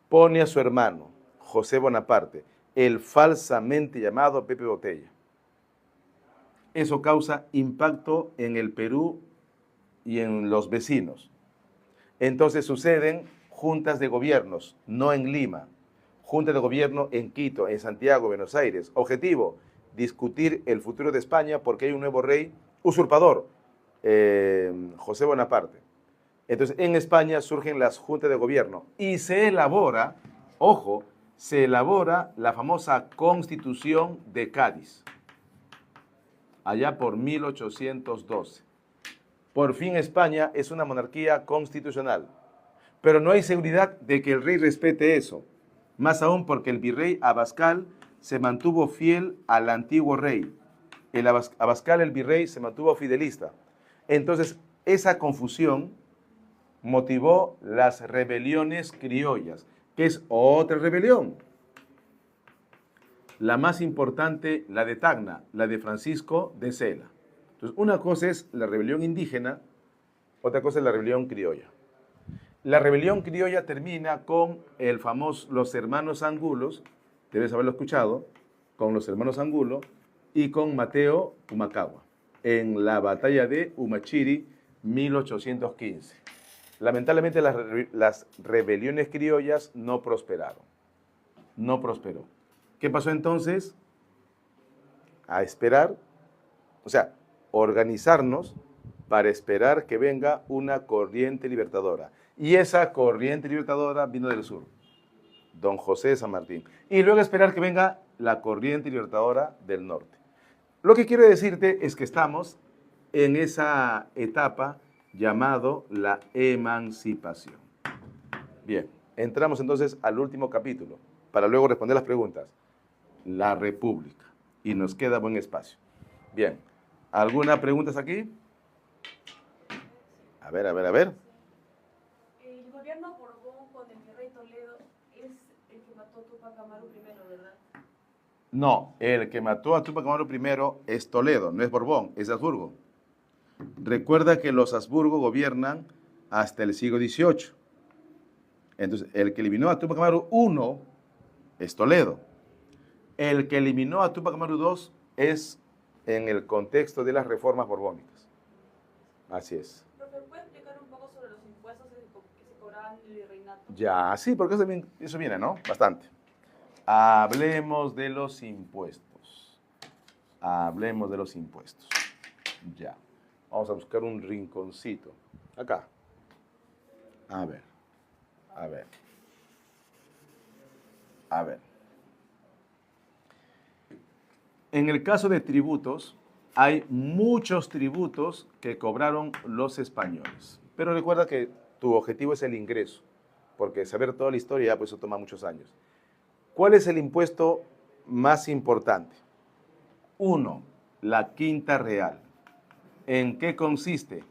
Pone a su hermano, José Bonaparte, el falsamente llamado Pepe Botella. Eso causa impacto en el Perú y en los vecinos. Entonces suceden juntas de gobiernos, no en Lima, juntas de gobierno en Quito, en Santiago, Buenos Aires. Objetivo, discutir el futuro de España porque hay un nuevo rey usurpador, José Bonaparte. Entonces, en España surgen las juntas de gobierno y se elabora, ojo, se elabora la famosa Constitución de Cádiz, allá por 1812. Por fin España es una monarquía constitucional, pero no hay seguridad de que el rey respete eso, más aún porque el virrey Abascal se mantuvo fiel al antiguo rey. El Abascal, el virrey, se mantuvo fidelista. Entonces, esa confusión motivó las rebeliones criollas, que es otra rebelión. La más importante, la de Tacna, la de Francisco de Sela. Entonces, una cosa es la rebelión indígena, otra cosa es la rebelión criolla. La rebelión criolla termina con los hermanos Angulos, debes haberlo escuchado, con los hermanos Angulo y con Mateo Pumacahua, en la batalla de Humachiri, 1815. Lamentablemente las rebeliones criollas no prosperaron. No prosperó. ¿Qué pasó entonces? A esperar, o sea, organizarnos para esperar que venga una corriente libertadora. Y esa corriente libertadora vino del sur, don José de San Martín. Y luego esperar que venga la corriente libertadora del norte. Lo que quiero decirte es que estamos en esa etapa llamado la emancipación. Bien, entramos entonces al último capítulo, para luego responder las preguntas. La República. Y nos queda buen espacio. Bien, ¿alguna pregunta aquí? A ver. El gobierno Borbón con el virrey Toledo es el que mató a Túpac Amaru I, ¿verdad? No, el que mató a Túpac Amaru I es Toledo, no es Borbón, es Habsburgo. Recuerda que los Habsburgo gobiernan hasta el siglo XVIII. Entonces, el que eliminó a Túpac Amaru I es Toledo. El que eliminó a Túpac Amaru II es en el contexto de las reformas borbónicas. Así es. Profe, ¿puede explicar un poco sobre los impuestos que se cobraban en el virreinato? Ya, sí, porque eso viene, ¿no? Bastante. Hablemos de los impuestos. Hablemos de los impuestos. Ya. Vamos a buscar un rinconcito. Acá. A ver. En el caso de tributos, hay muchos tributos que cobraron los españoles. Pero recuerda que tu objetivo es el ingreso, porque saber toda la historia, pues eso toma muchos años. ¿Cuál es el impuesto más importante? 1, la quinta real. ¿En qué consiste?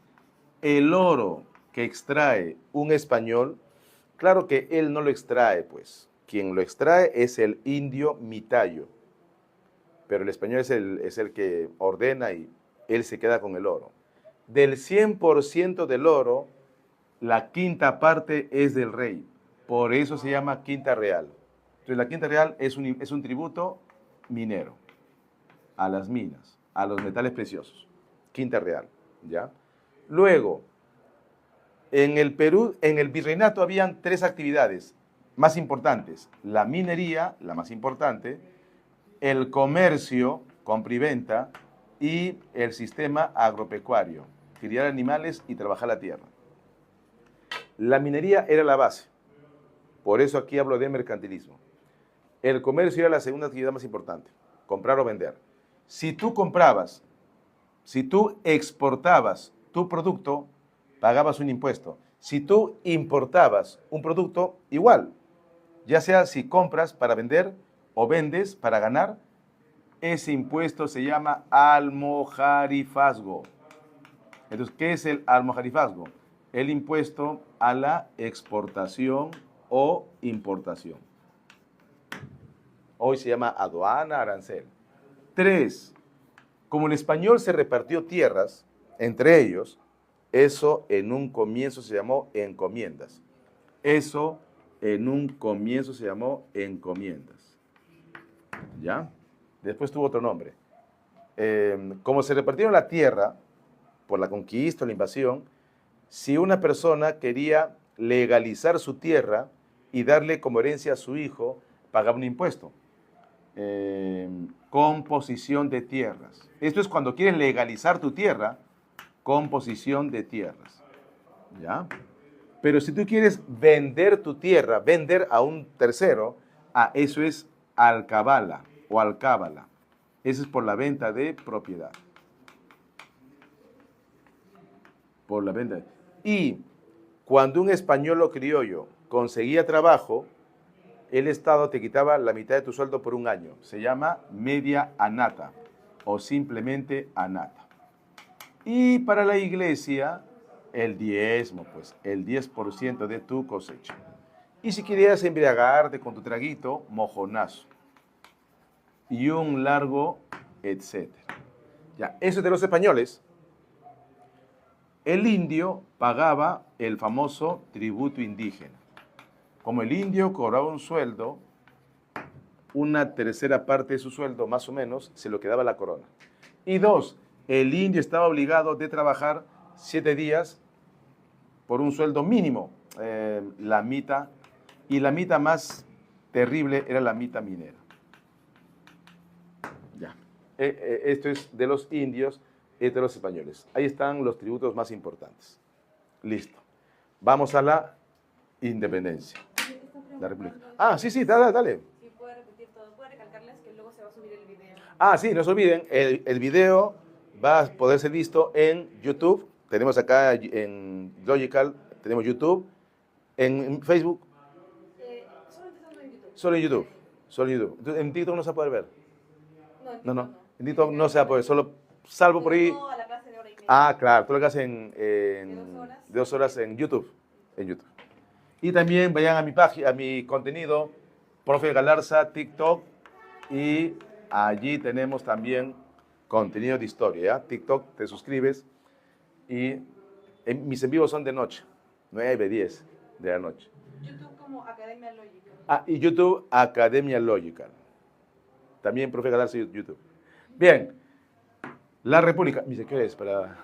El oro que extrae un español, claro que él no lo extrae, pues. Quien lo extrae es el indio mitayo. Pero el español es el que ordena y él se queda con el oro. Del 100% del oro, la quinta parte es del rey. Por eso se llama quinta real. Entonces la quinta real es un tributo minero a las minas, a los metales preciosos. Quinta real, ¿ya? Luego, en el Perú, en el virreinato habían 3 actividades más importantes. La minería, la más importante, el comercio, compra y venta, y el sistema agropecuario, criar animales y trabajar la tierra. La minería era la base, por eso aquí hablo de mercantilismo. El comercio era la segunda actividad más importante, comprar o vender. Si tú exportabas tu producto, pagabas un impuesto. Si tú importabas un producto, igual, ya sea si compras para vender o vendes para ganar, ese impuesto se llama almojarifazgo. Entonces, ¿qué es el almojarifazgo? El impuesto a la exportación o importación. Hoy se llama aduana, arancel. 3. Como el español se repartió tierras entre ellos, eso en un comienzo se llamó encomiendas. Eso en un comienzo se llamó encomiendas. ¿Ya? Después tuvo otro nombre. Como se repartieron la tierra por la conquista o la invasión, si una persona quería legalizar su tierra y darle como herencia a su hijo, pagaba un impuesto. Composición de tierras. Esto es cuando quieres legalizar tu tierra, composición de tierras. ¿Ya? Pero si tú quieres vender tu tierra, vender a un tercero, eso es alcabala o alcábala. Eso es por la venta de propiedad. Por la venta. Y cuando un español o criollo conseguía trabajo, el Estado te quitaba la mitad de tu sueldo por un año. Se llama media annata o simplemente annata. Y para la iglesia, el diezmo, pues, el 10% de tu cosecha. Y si querías embriagarte con tu traguito, mojonazo. Y un largo, etcétera. Ya, eso es de los españoles. El indio pagaba el famoso tributo indígena. Como el indio cobraba un sueldo, una tercera parte de su sueldo, más o menos, se lo quedaba la corona. Y 2, el indio estaba obligado de trabajar 7 días por un sueldo mínimo, la mita, y la mita más terrible era la mita minera. Ya. Esto es de los indios y de los españoles. Ahí están los tributos más importantes. Listo. Vamos a la independencia. La República. Sí, dale. Si puede repetir todo, puede recalcarles que luego se va a subir el video. Sí, no se olviden, el video va a poder ser visto en YouTube. Tenemos acá en Logical, tenemos YouTube, en Facebook. Solamente estamos en YouTube. Solo en YouTube. Solo en YouTube. Entonces, en TikTok no se va a poder ver. No. En TikTok no se va a poder, solo salvo por ahí. A la clase de hora y media. Claro, tú lo que haces de 2 horas en YouTube. Y también vayan a mi página, a mi contenido, Profe Galarza, TikTok, y allí tenemos también contenido de historia, ¿ya? TikTok, te suscribes, y mis en vivos son de noche, 9-10 de la noche. YouTube como Academia Lógica. Y YouTube, Academia Logical. También Profe Galarza, YouTube. Bien, la República. ¿Qué hora es para...?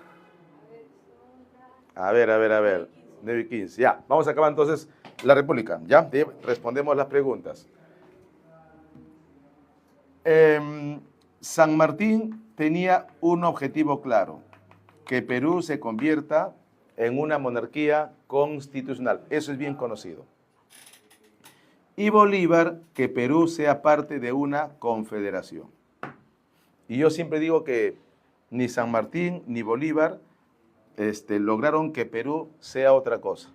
A ver. 9:15. Ya, vamos a acabar entonces la República. Ya, respondemos las preguntas. San Martín tenía un objetivo claro, que Perú se convierta en una monarquía constitucional. Eso es bien conocido. Y Bolívar, que Perú sea parte de una confederación. Y yo siempre digo que ni San Martín ni Bolívar lograron que Perú sea otra cosa,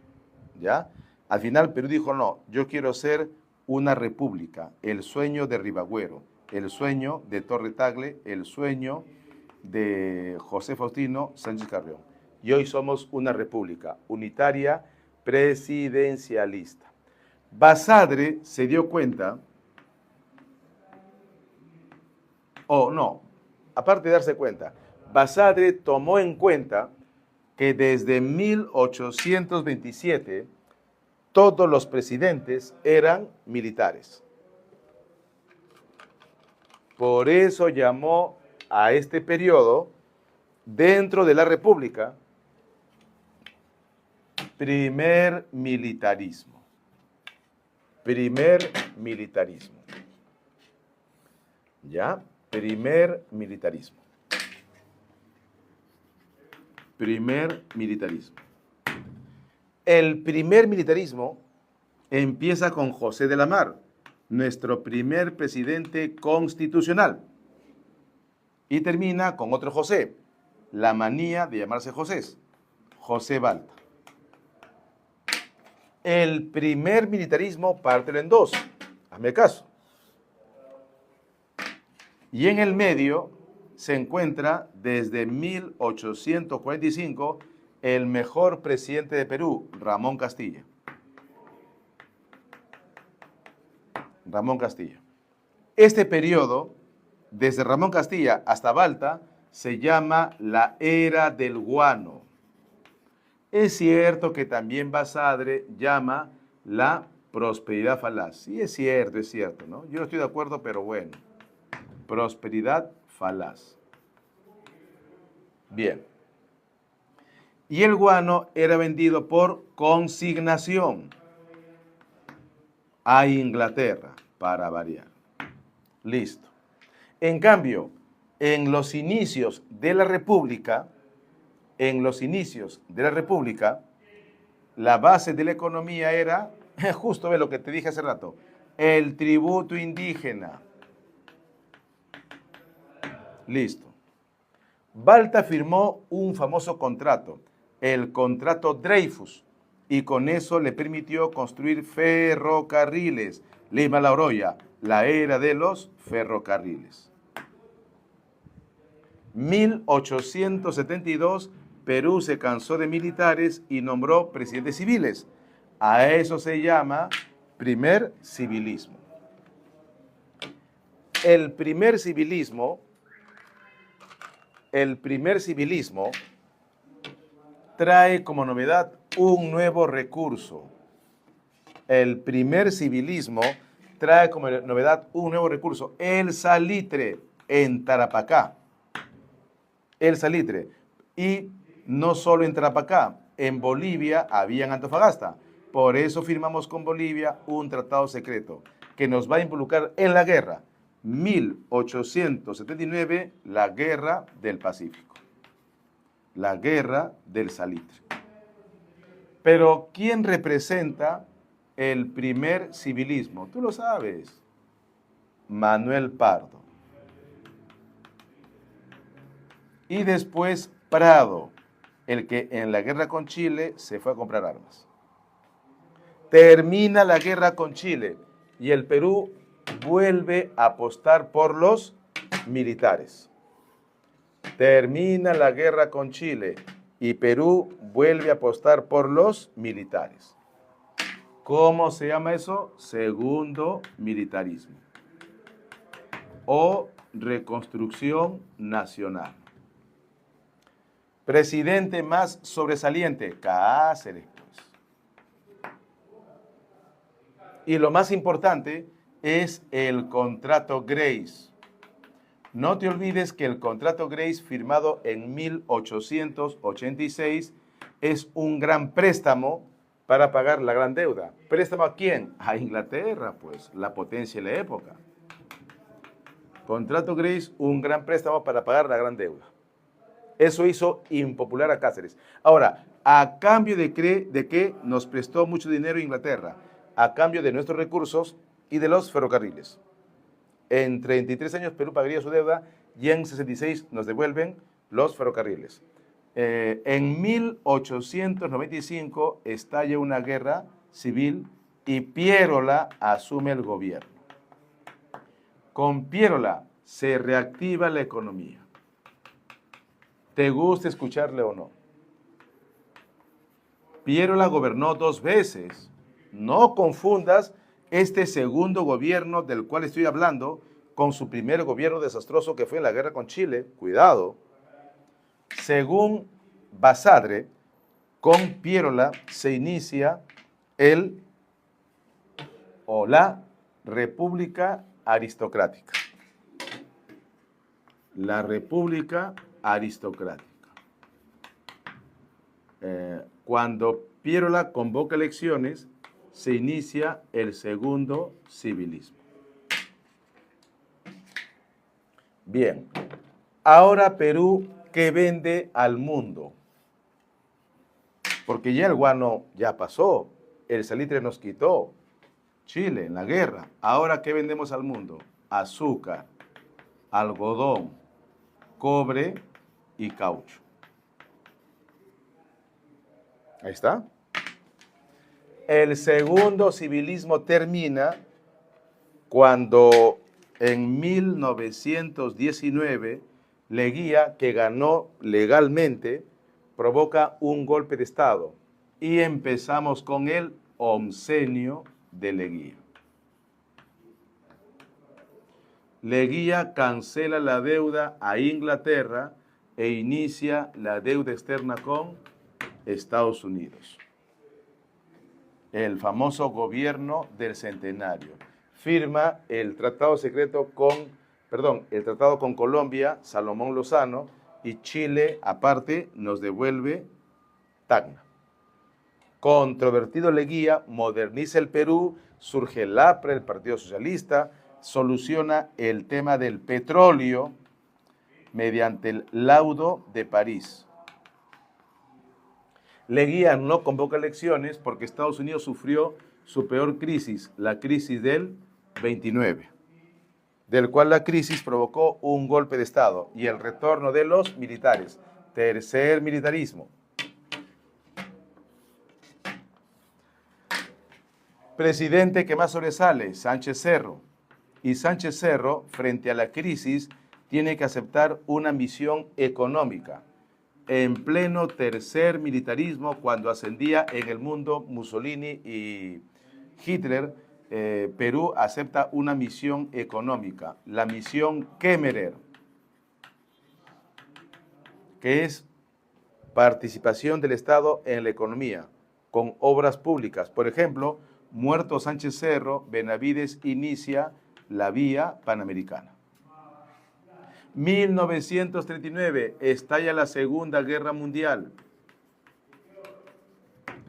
¿ya? Al final Perú dijo, no, yo quiero ser una república, el sueño de Ribagüero, el sueño de Torre Tagle, el sueño de José Faustino Sánchez Carrión. Y hoy somos una república unitaria presidencialista. Basadre se dio cuenta, aparte de darse cuenta, Basadre tomó en cuenta que desde 1827 todos los presidentes eran militares. Por eso llamó a este periodo, dentro de la República, primer militarismo. Primer militarismo. ¿Ya? Primer militarismo. Primer militarismo. El primer militarismo empieza con José de la Mar, nuestro primer presidente constitucional, y termina con otro José, la manía de llamarse José, José Balta. El primer militarismo, pártelo en dos. Hazme caso. Y en el medio se encuentra desde 1845 el mejor presidente de Perú, Ramón Castilla. Ramón Castilla. Este periodo, desde Ramón Castilla hasta Balta, se llama la Era del Guano. Es cierto que también Basadre llama la prosperidad falaz. Sí, es cierto, ¿no? Yo no estoy de acuerdo, pero bueno. Prosperidad falaz. Bien. Y el guano era vendido por consignación a Inglaterra, para variar. Listo. En cambio, en los inicios de la República, la base de la economía era, justo ve lo que te dije hace rato, el tributo indígena. Listo. Balta firmó un famoso contrato, el contrato Dreyfus, y con eso le permitió construir ferrocarriles. Lima-La Oroya, la era de los ferrocarriles. 1872, Perú se cansó de militares y nombró presidentes civiles. A eso se llama primer civilismo. El primer civilismo trae como novedad un nuevo recurso. El primer civilismo trae como novedad un nuevo recurso, el salitre en Tarapacá. El salitre. Y no solo en Tarapacá, en Bolivia había en Antofagasta. Por eso firmamos con Bolivia un tratado secreto que nos va a involucrar en la guerra. 1879, la guerra del Pacífico. La guerra del salitre. Pero ¿quién representa el primer civilismo? Tú lo sabes. Manuel Pardo. Y después Prado, el que en la guerra con Chile se fue a comprar armas. Termina la guerra con Chile y el Perú vuelve a apostar por los militares. Termina la guerra con Chile y Perú vuelve a apostar por los militares. ¿Cómo se llama eso? Segundo militarismo o reconstrucción nacional. Presidente más sobresaliente, Cáceres, pues. Y lo más importante es el contrato Grace. No te olvides que el contrato Grace firmado en 1886 es un gran préstamo para pagar la gran deuda. ¿Préstamo a quién? A Inglaterra, pues, la potencia de la época. Contrato Grace, un gran préstamo para pagar la gran deuda. Eso hizo impopular a Cáceres. Ahora, ¿a cambio de qué nos prestó mucho dinero Inglaterra? A cambio de nuestros recursos y de los ferrocarriles. En 33 años Perú pagaría su deuda y en 66 nos devuelven los ferrocarriles. En 1895 estalla una guerra civil y Pierola asume el gobierno. Con Pierola se reactiva la economía. ¿Te gusta escucharle o no? Pierola gobernó 2 veces. No confundas este segundo gobierno del cual estoy hablando con su primer gobierno desastroso que fue en la guerra con Chile. Cuidado. Según Basadre, con Pierola se inicia la República Aristocrática. La República Aristocrática. Cuando Pierola convoca elecciones, se inicia el segundo civilismo. Bien, ahora Perú, ¿qué vende al mundo? Porque ya el guano ya pasó, el salitre nos quitó, Chile en la guerra. Ahora, ¿qué vendemos al mundo? Azúcar, algodón, cobre y caucho. Ahí está. El segundo civilismo termina cuando en 1919 Leguía, que ganó legalmente, provoca un golpe de Estado y empezamos con el oncenio de Leguía. Leguía cancela la deuda a Inglaterra e inicia la deuda externa con Estados Unidos. El famoso gobierno del centenario. Firma el tratado secreto el tratado con Colombia, Salomón Lozano, y Chile, aparte, nos devuelve Tacna. Controvertido Leguía, moderniza el Perú, surge el APRA, el Partido Socialista, soluciona el tema del petróleo mediante el laudo de París. Leguía no convoca elecciones porque Estados Unidos sufrió su peor crisis, la crisis del 29, del cual la crisis provocó un golpe de Estado y el retorno de los militares. Tercer militarismo. Presidente que más sobresale, Sánchez Cerro. Y Sánchez Cerro, frente a la crisis, tiene que aceptar una misión económica. En pleno tercer militarismo, cuando ascendía en el mundo Mussolini y Hitler, Perú acepta una misión económica, la misión Kemmerer, que es participación del Estado en la economía, con obras públicas. Por ejemplo, muerto Sánchez Cerro, Benavides inicia la vía panamericana. 1939, estalla la Segunda Guerra Mundial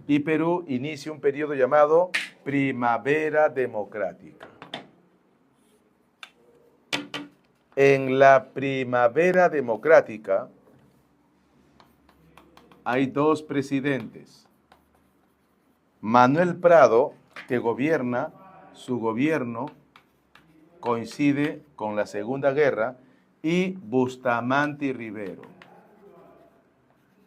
y Perú inicia un periodo llamado Primavera Democrática. En la Primavera Democrática hay dos presidentes. Manuel Prado, que gobierna, su gobierno coincide con la Segunda Guerra, y Bustamante Rivero.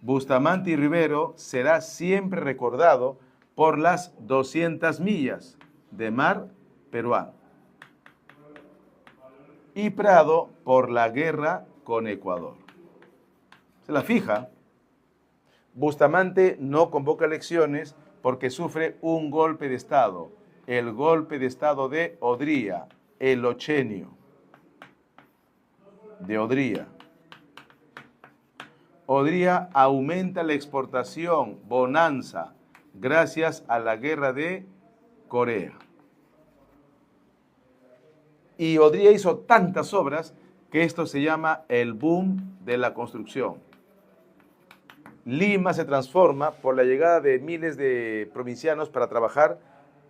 Bustamante Rivero será siempre recordado por las 200 millas de mar peruano. Y Prado por la guerra con Ecuador. Se la fija. Bustamante no convoca elecciones porque sufre un golpe de Estado. El golpe de Estado de Odría, el ochenio de Odría. Odría aumenta la exportación, bonanza, gracias a la guerra de Corea. Y Odría hizo tantas obras que esto se llama el boom de la construcción. Lima se transforma por la llegada de miles de provincianos para trabajar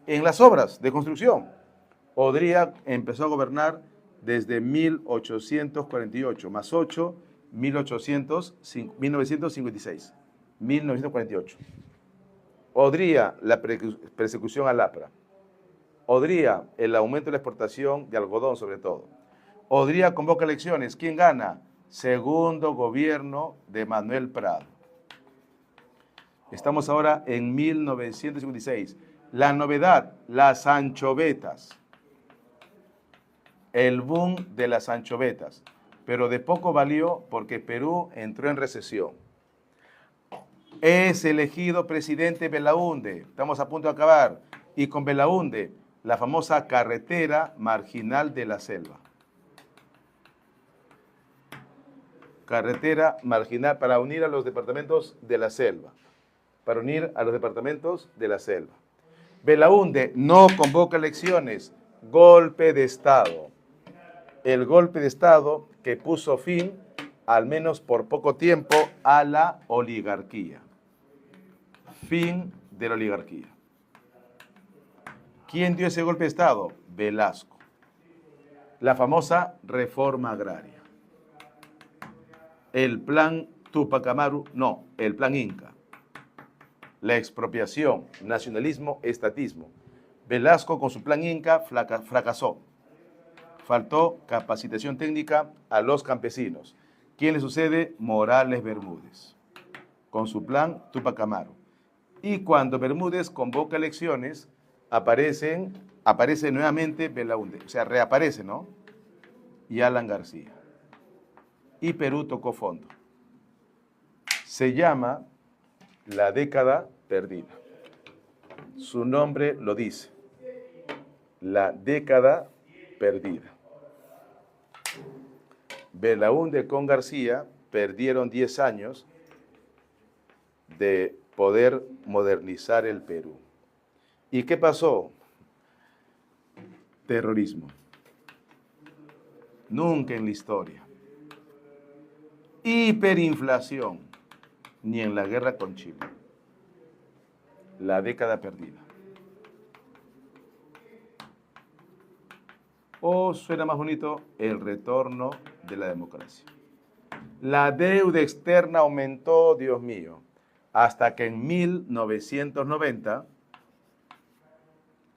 en las obras de construcción. Odría empezó a gobernar desde 1848, más 8, 1956, 1948. Odría, la persecución al APRA. Odría, el aumento de la exportación de algodón sobre todo. Odría convoca elecciones. ¿Quién gana? Segundo gobierno de Manuel Prado. Estamos ahora en 1956. La novedad, las anchovetas. El boom de las anchovetas, pero de poco valió porque Perú entró en recesión. Es elegido presidente Belaúnde, estamos a punto de acabar, y con Belaúnde, la famosa carretera marginal de la selva. Carretera marginal para unir a los departamentos de la selva, para unir a los departamentos de la selva. Belaúnde no convoca elecciones, golpe de Estado. El golpe de Estado que puso fin, al menos por poco tiempo, a la oligarquía. Fin de la oligarquía. ¿Quién dio ese golpe de Estado? Velasco. La famosa reforma agraria. El plan Tupac Amaru, no, el plan Inca. La expropiación, nacionalismo, estatismo. Velasco con su plan Inca fracasó. Faltó capacitación técnica a los campesinos. ¿Quién le sucede? Morales Bermúdez, con su plan Tupac Amaru. Y cuando Bermúdez convoca elecciones, aparece nuevamente Belaúnde, o sea, reaparece, ¿no? Y Alan García. Y Perú tocó fondo. Se llama la década perdida. Su nombre lo dice. La década perdida. Belaúnde con García perdieron 10 años de poder modernizar el Perú. ¿Y qué pasó? Terrorismo. Nunca en la historia. Hiperinflación. Ni en la guerra con Chile. La década perdida. O suena más bonito, el retorno de la democracia. La deuda externa aumentó, Dios mío, hasta que en 1990,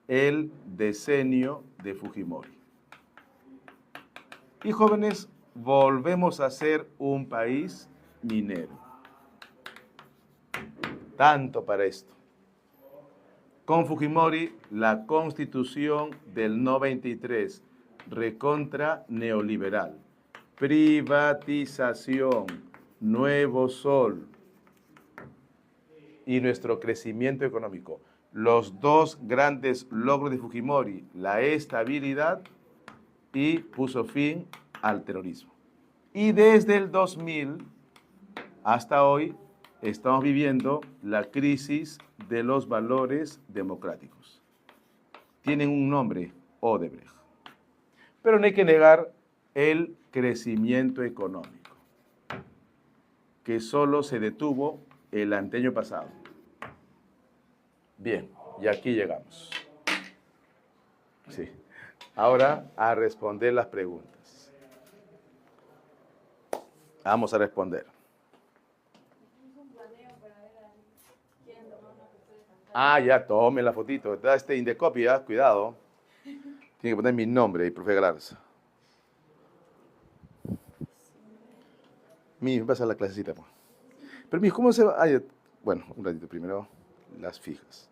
el decenio de Fujimori. Y jóvenes, volvemos a ser un país minero. Tanto para esto. Con Fujimori, la Constitución del 93, recontra neoliberal. Privatización, nuevo sol y nuestro crecimiento económico. Los dos grandes logros de Fujimori, la estabilidad y puso fin al terrorismo. Y desde el 2000 hasta hoy estamos viviendo la crisis de los valores democráticos. Tienen un nombre, Odebrecht. Pero no hay que negar el crecimiento económico, que solo se detuvo el anteaño pasado. Bien, y aquí llegamos. Sí. Ahora a responder las preguntas. Vamos a responder. Ah, ya, tome la fotito. Está Indecopy, cuidado. Tiene que poner mi nombre y profe Galarza. Me pasa la clasecita. Pero, ¿cómo se va? Bueno, un ratito primero, las fijas.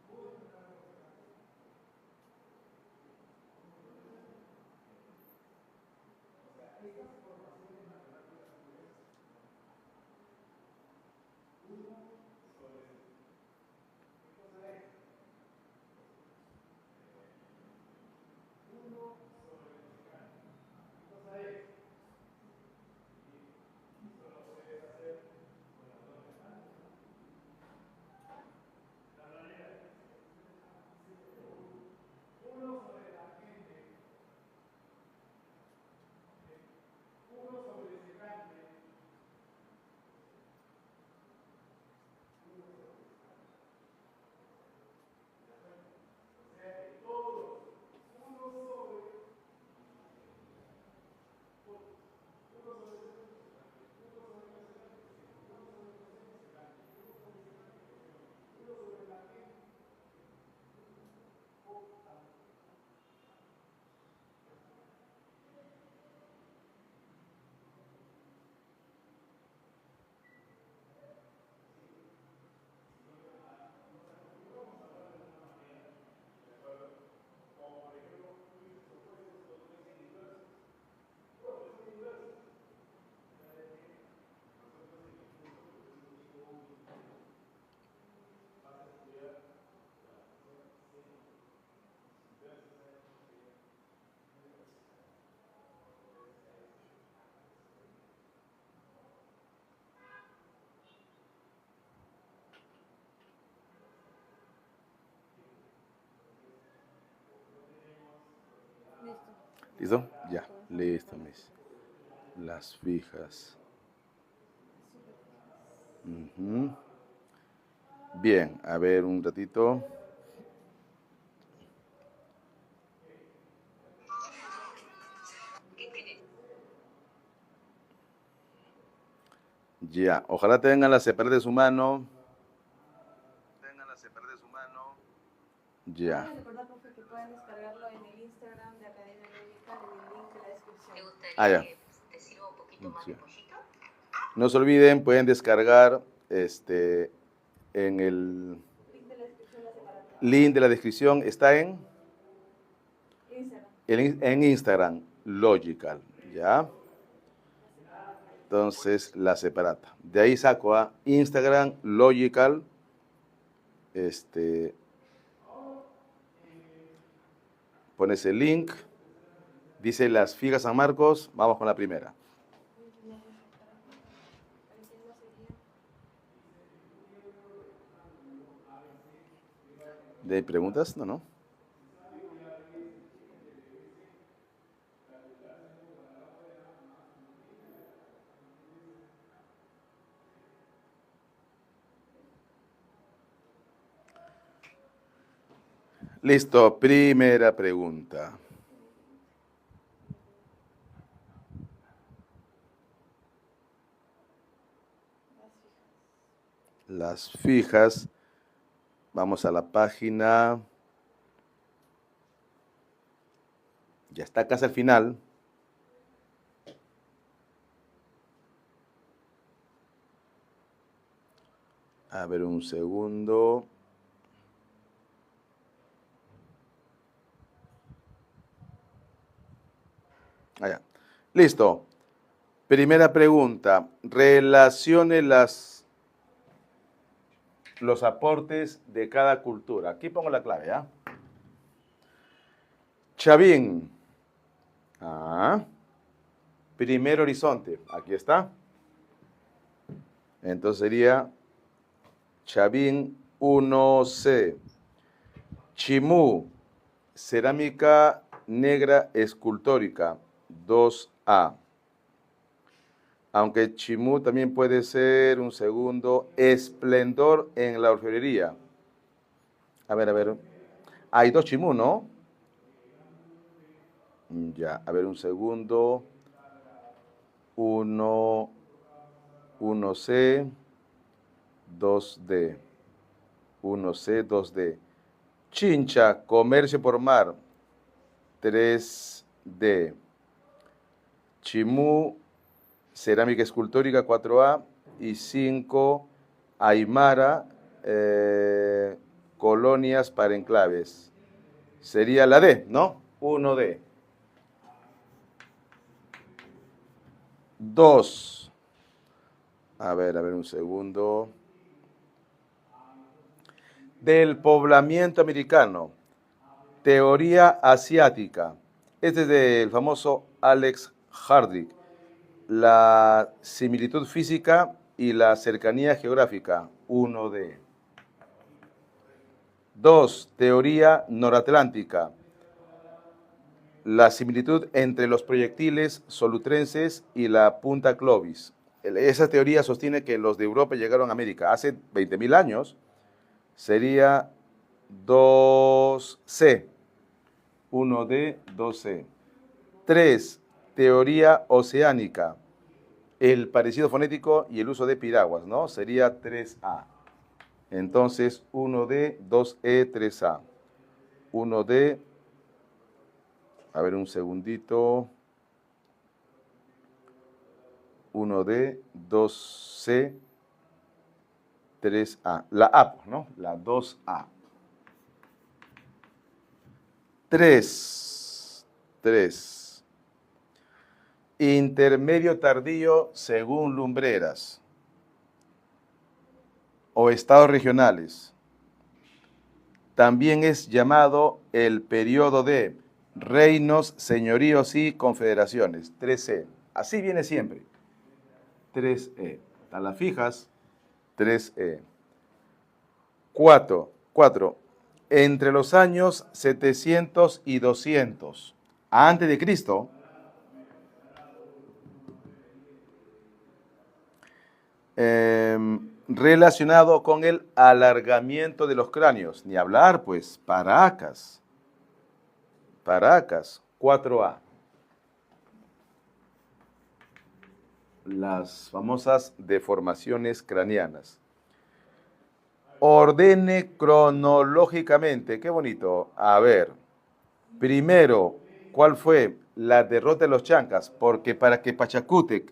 ¿Listo? Ya, listo, mis. Las fijas. Bien, a ver un ratito. Ya, ojalá tengan la CPR de su mano. Ya. Recuerda, profe, que pueden descargarlo en el Instagram de Academia Médica, en el link de la descripción. ¿Te gustaría Ah, ya. que te sirva un poquito más de pollito? No se olviden, pueden descargar en el link de la descripción está en Instagram. en Instagram, Logical, ¿ya? Entonces, la separata. De ahí saco a Instagram, Logical, pones el link, dice las fijas San Marcos, vamos con la primera. ¿De preguntas? No, no. Listo, primera pregunta. Las fijas. Vamos a la página. Ya está casi al final. A ver un segundo. Allá. Listo. Primera pregunta. Relacione los aportes de cada cultura. Aquí pongo la clave, ¿ya? Chavín. Primer horizonte. Aquí está. Entonces sería Chavín 1C. Chimú. Cerámica negra escultórica 2A. Aunque Chimú también puede ser un segundo. Esplendor en la orfebrería. A ver. Hay dos Chimú, ¿no? Ya, a ver un segundo. 1C, 2D. 1C, 2D. Chincha, comercio por mar. 3D. Chimú, cerámica escultórica 4A. Y 5, Aymara, colonias para enclaves. Sería la D, ¿no? 1D. 2. A ver un segundo. Del poblamiento americano. Teoría asiática. Este es del famoso Alex Hardwick. La similitud física y la cercanía geográfica. 1D. 2. Teoría noratlántica. La similitud entre los proyectiles solutrenses y la punta Clovis. Esa teoría sostiene que los de Europa llegaron a América hace 20.000 años. Sería 2C. 1D, 2C. 3. Teoría oceánica. El parecido fonético y el uso de piraguas, ¿no? Sería 3A. Entonces, 1D, 2E, 3A. 1D. A ver, un segundito. 1D, 2C, 3A. La A, ¿no? La 2A. 3. Intermedio tardío según Lumbreras. O estados regionales. También es llamado el periodo de reinos, señoríos y confederaciones. 3E. Así viene siempre. 3E. Están las fijas. 3E. 4. Entre los años 700 y 200 antes de Cristo, relacionado con el alargamiento de los cráneos. Ni hablar, pues, Paracas, 4A. Las famosas deformaciones craneanas. Ordene cronológicamente. Qué bonito. A ver, primero, ¿cuál fue la derrota de los chancas? Porque para que Pachacútec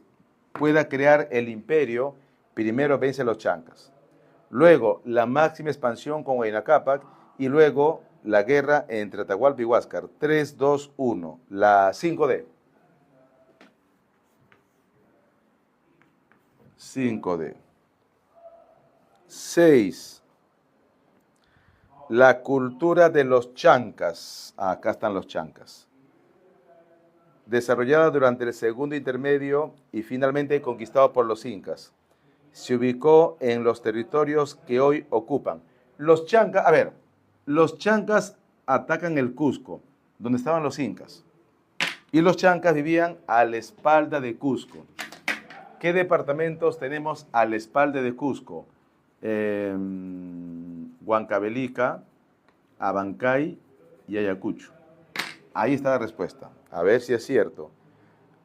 pueda crear el imperio, primero vence a los chancas. Luego, la máxima expansión con Huayna Cápac y luego la guerra entre Atahualpa y Huáscar. 3, 2, 1. La 5D. 5D. 6. La cultura de los chancas. Acá están los chancas. Desarrollada durante el segundo intermedio y finalmente conquistado por los incas. Se ubicó en los territorios que hoy ocupan. Los chancas, a ver, los chancas atacan el Cusco, donde estaban los incas. Y los chancas vivían a la espalda de Cusco. ¿Qué departamentos tenemos a la espalda de Cusco? Huancavelica, Abancay y Ayacucho. Ahí está la respuesta. A ver si es cierto.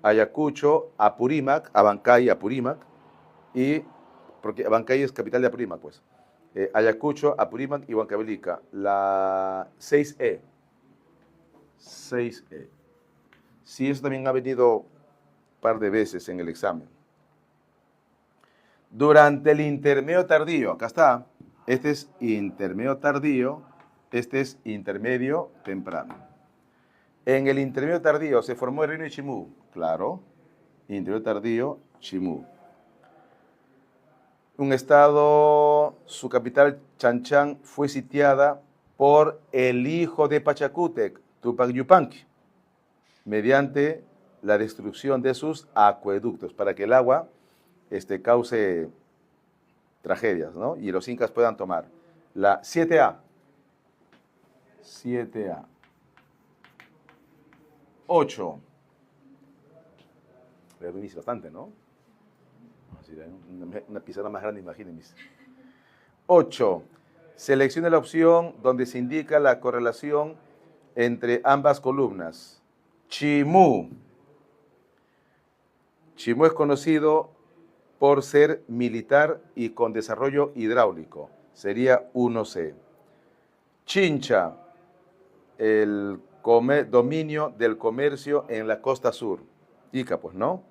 Ayacucho, Apurímac, Abancay, Apurímac. Y, porque Abancay es capital de Apurímac, pues. Ayacucho, Apurímac y Huancavelica. La 6E. 6E. Sí, eso también ha venido un par de veces en el examen. Durante el intermedio tardío, acá está. Este es intermedio tardío, este es intermedio temprano. En el intermedio tardío se formó el reino de Chimú. Claro, intermedio tardío, Chimú. Un estado, su capital, Chanchán, fue sitiada por el hijo de Pachacútec, Tupac Yupanqui, mediante la destrucción de sus acueductos, para que el agua cause tragedias, ¿no? Y los incas puedan tomar. La 7A. 7A. 8. Pero me dice bastante, ¿no? Una pizarra más grande, imagínense. 8. Seleccione la opción donde se indica la correlación entre ambas columnas. Chimú. Chimú es conocido por ser militar y con desarrollo hidráulico. Sería 1C. Chincha, el dominio del comercio en la costa sur. Ica, pues, ¿no?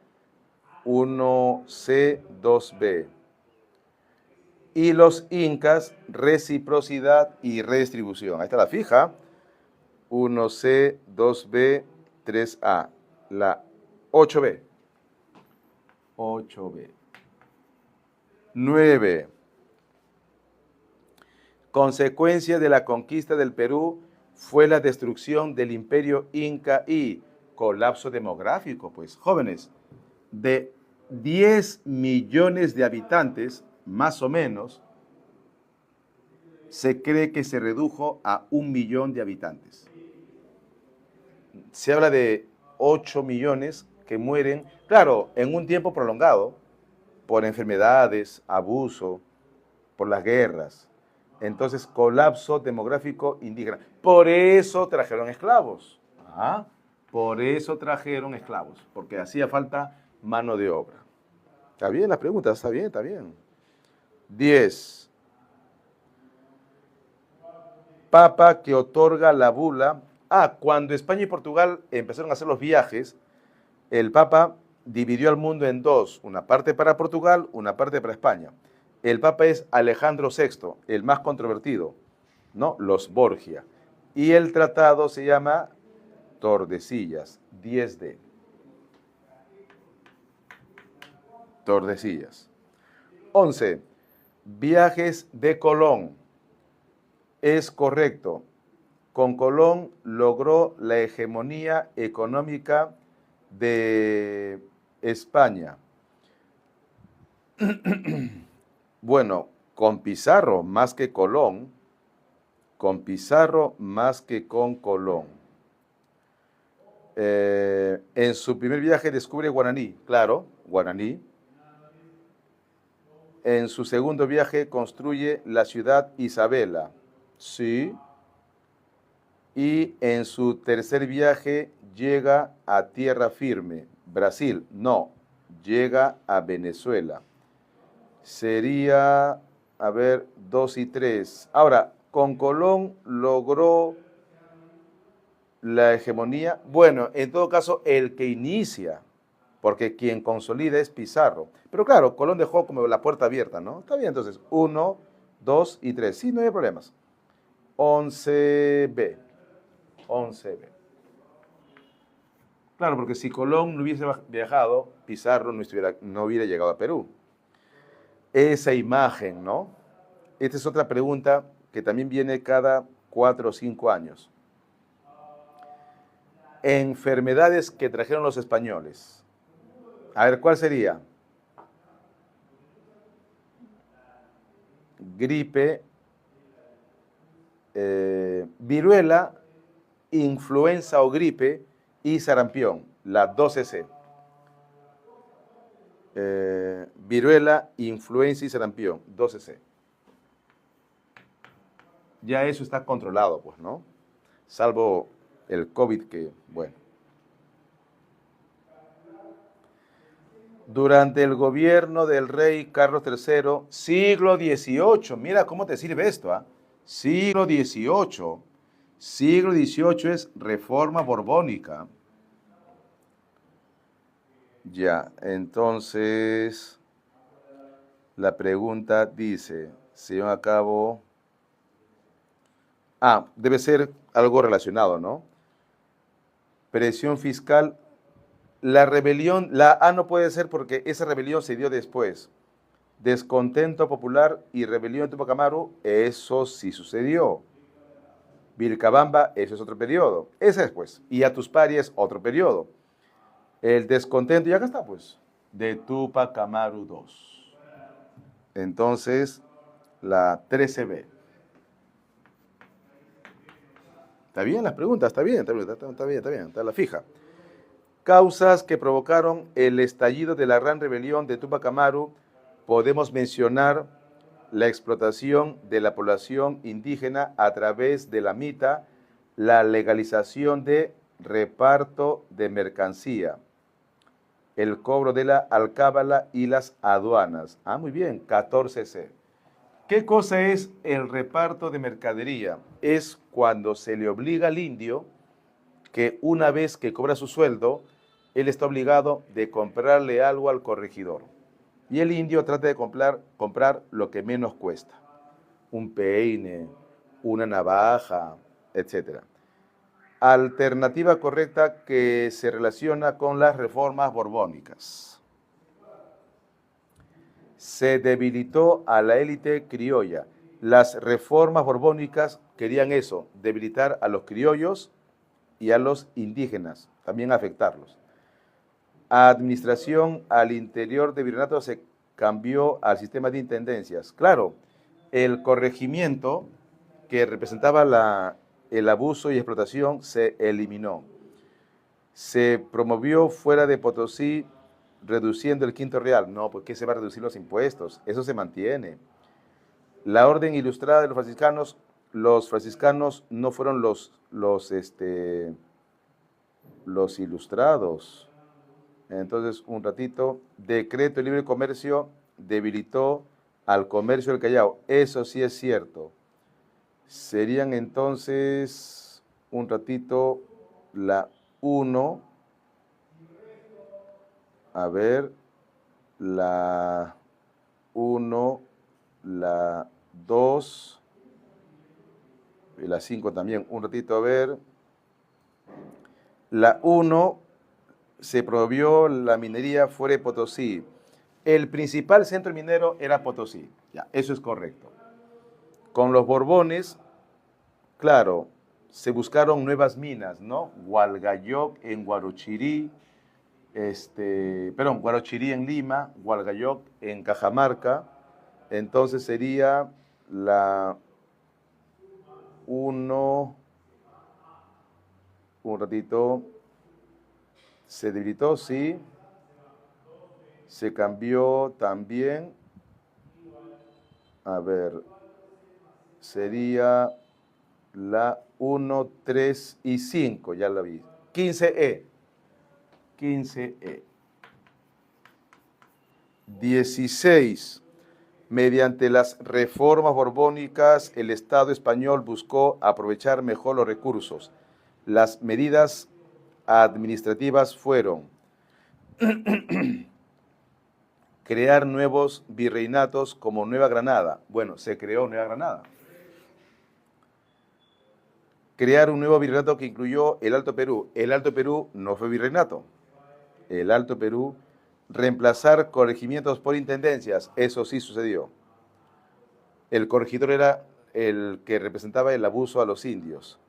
1C, 2B. Y los incas, reciprocidad y redistribución. Ahí está la fija. 1C, 2B, 3A. La 8B. 8B. 9. Consecuencia de la conquista del Perú fue la destrucción del imperio inca y colapso demográfico. Pues, jóvenes, de 10 millones de habitantes, más o menos, se cree que se redujo a 1 millón de habitantes. Se habla de 8 millones que mueren, claro, en un tiempo prolongado, por enfermedades, abuso, por las guerras. Entonces, colapso demográfico indígena. Por eso trajeron esclavos. Por eso trajeron esclavos, porque hacía falta mano de obra. ¿Está bien la pregunta? Está bien, está bien. 10. Papa que otorga la bula. Cuando España y Portugal empezaron a hacer los viajes, el Papa dividió al mundo en dos, una parte para Portugal, una parte para España. El Papa es Alejandro VI, el más controvertido, ¿no? Los Borgia. Y el tratado se llama Tordesillas, 10D. Tordesillas. 11. Viajes de Colón. Es correcto. Con Colón logró la hegemonía económica de España. Bueno, con Pizarro más que Colón, con Pizarro más que con Colón. En su primer viaje descubre Guaraní, claro, Guaraní. En su segundo viaje construye la ciudad Isabela, sí. Y en su tercer viaje llega a tierra firme, Brasil, no, llega a Venezuela. Sería, 2 y 3. Ahora, con Colón logró la hegemonía. Bueno, en todo caso, el que inicia, porque quien consolida es Pizarro. Pero claro, Colón dejó como la puerta abierta, ¿no? Está bien, entonces, 1, 2 y 3. Sí, no hay problemas. 11B. 11B. Claro, porque si Colón no hubiese viajado, Pizarro no hubiera llegado a Perú. Esa imagen, ¿no? Esta es otra pregunta que también viene cada 4 o 5 años. Enfermedades que trajeron los españoles. A ver, ¿cuál sería? Gripe, viruela, influenza o gripe y sarampión, la 12C. Viruela, influenza y sarampión, 12C. Ya eso está controlado, pues, ¿no? Salvo el COVID que, bueno. Durante el gobierno del rey Carlos III, siglo XVIII, mira cómo te sirve esto, ¿ah? Siglo XVIII. Siglo XVIII es reforma borbónica. Ya, entonces, la pregunta dice, se lleva a cabo... debe ser algo relacionado, ¿no? Presión fiscal. La rebelión, la A no puede ser porque esa rebelión se dio después. Descontento popular y rebelión en Tupac Amaru, eso sí sucedió. Vilcabamba, eso es otro periodo. Ese después. Y Atuspari es otro periodo. El descontento, y acá está pues, de Tupac Amaru II. Entonces, la 13B. ¿Está bien las preguntas? Está bien, está la fija. Causas que provocaron el estallido de la gran rebelión de Tupac Amaru, podemos mencionar la explotación de la población indígena a través de la mita, la legalización de reparto de mercancía, el cobro de la alcábala y las aduanas. Muy bien, 14C. ¿Qué cosa es el reparto de mercadería? Es cuando se le obliga al indio que una vez que cobra su sueldo, él está obligado de comprarle algo al corregidor. Y el indio trata de comprar lo que menos cuesta. Un peine, una navaja, etc. Alternativa correcta que se relaciona con las reformas borbónicas. Se debilitó a la élite criolla. Las reformas borbónicas querían eso, debilitar a los criollos y a los indígenas, también afectarlos. Administración al interior de virreinato se cambió al sistema de intendencias. Claro, el corregimiento que representaba el abuso y explotación se eliminó. Se promovió fuera de Potosí reduciendo el quinto real. No, ¿por qué se va a reducir los impuestos? Eso se mantiene. La orden ilustrada de los franciscanos no fueron los ilustrados. Entonces, un ratito, decreto de libre comercio debilitó al comercio del Callao. Eso sí es cierto. Serían entonces, un ratito, la 1, a ver, la 1, la 2, y la 5 también, un ratito, a ver. La 1, se prohibió la minería fuera de Potosí. El principal centro minero era Potosí. Ya, eso es correcto. Con los Borbones, claro, se buscaron nuevas minas, ¿no? Hualgayoc en Guarochirí, Guarochirí en Lima, Hualgayoc en Cajamarca. Entonces sería la 1, un ratito, se debilitó, sí. Se cambió también. A ver, sería la 1, 3 y 5, ya la vi. 15E. 15E. 16. Mediante las reformas borbónicas, el Estado español buscó aprovechar mejor los recursos. Las medidas administrativas fueron crear nuevos virreinatos como Nueva Granada. Bueno, se creó Nueva Granada. crear un nuevo virreinato que incluyó el Alto Perú. El Alto Perú no fue virreinato. El Alto Perú, reemplazar corregimientos por intendencias, eso sí sucedió. El corregidor era el que representaba el abuso a los indios.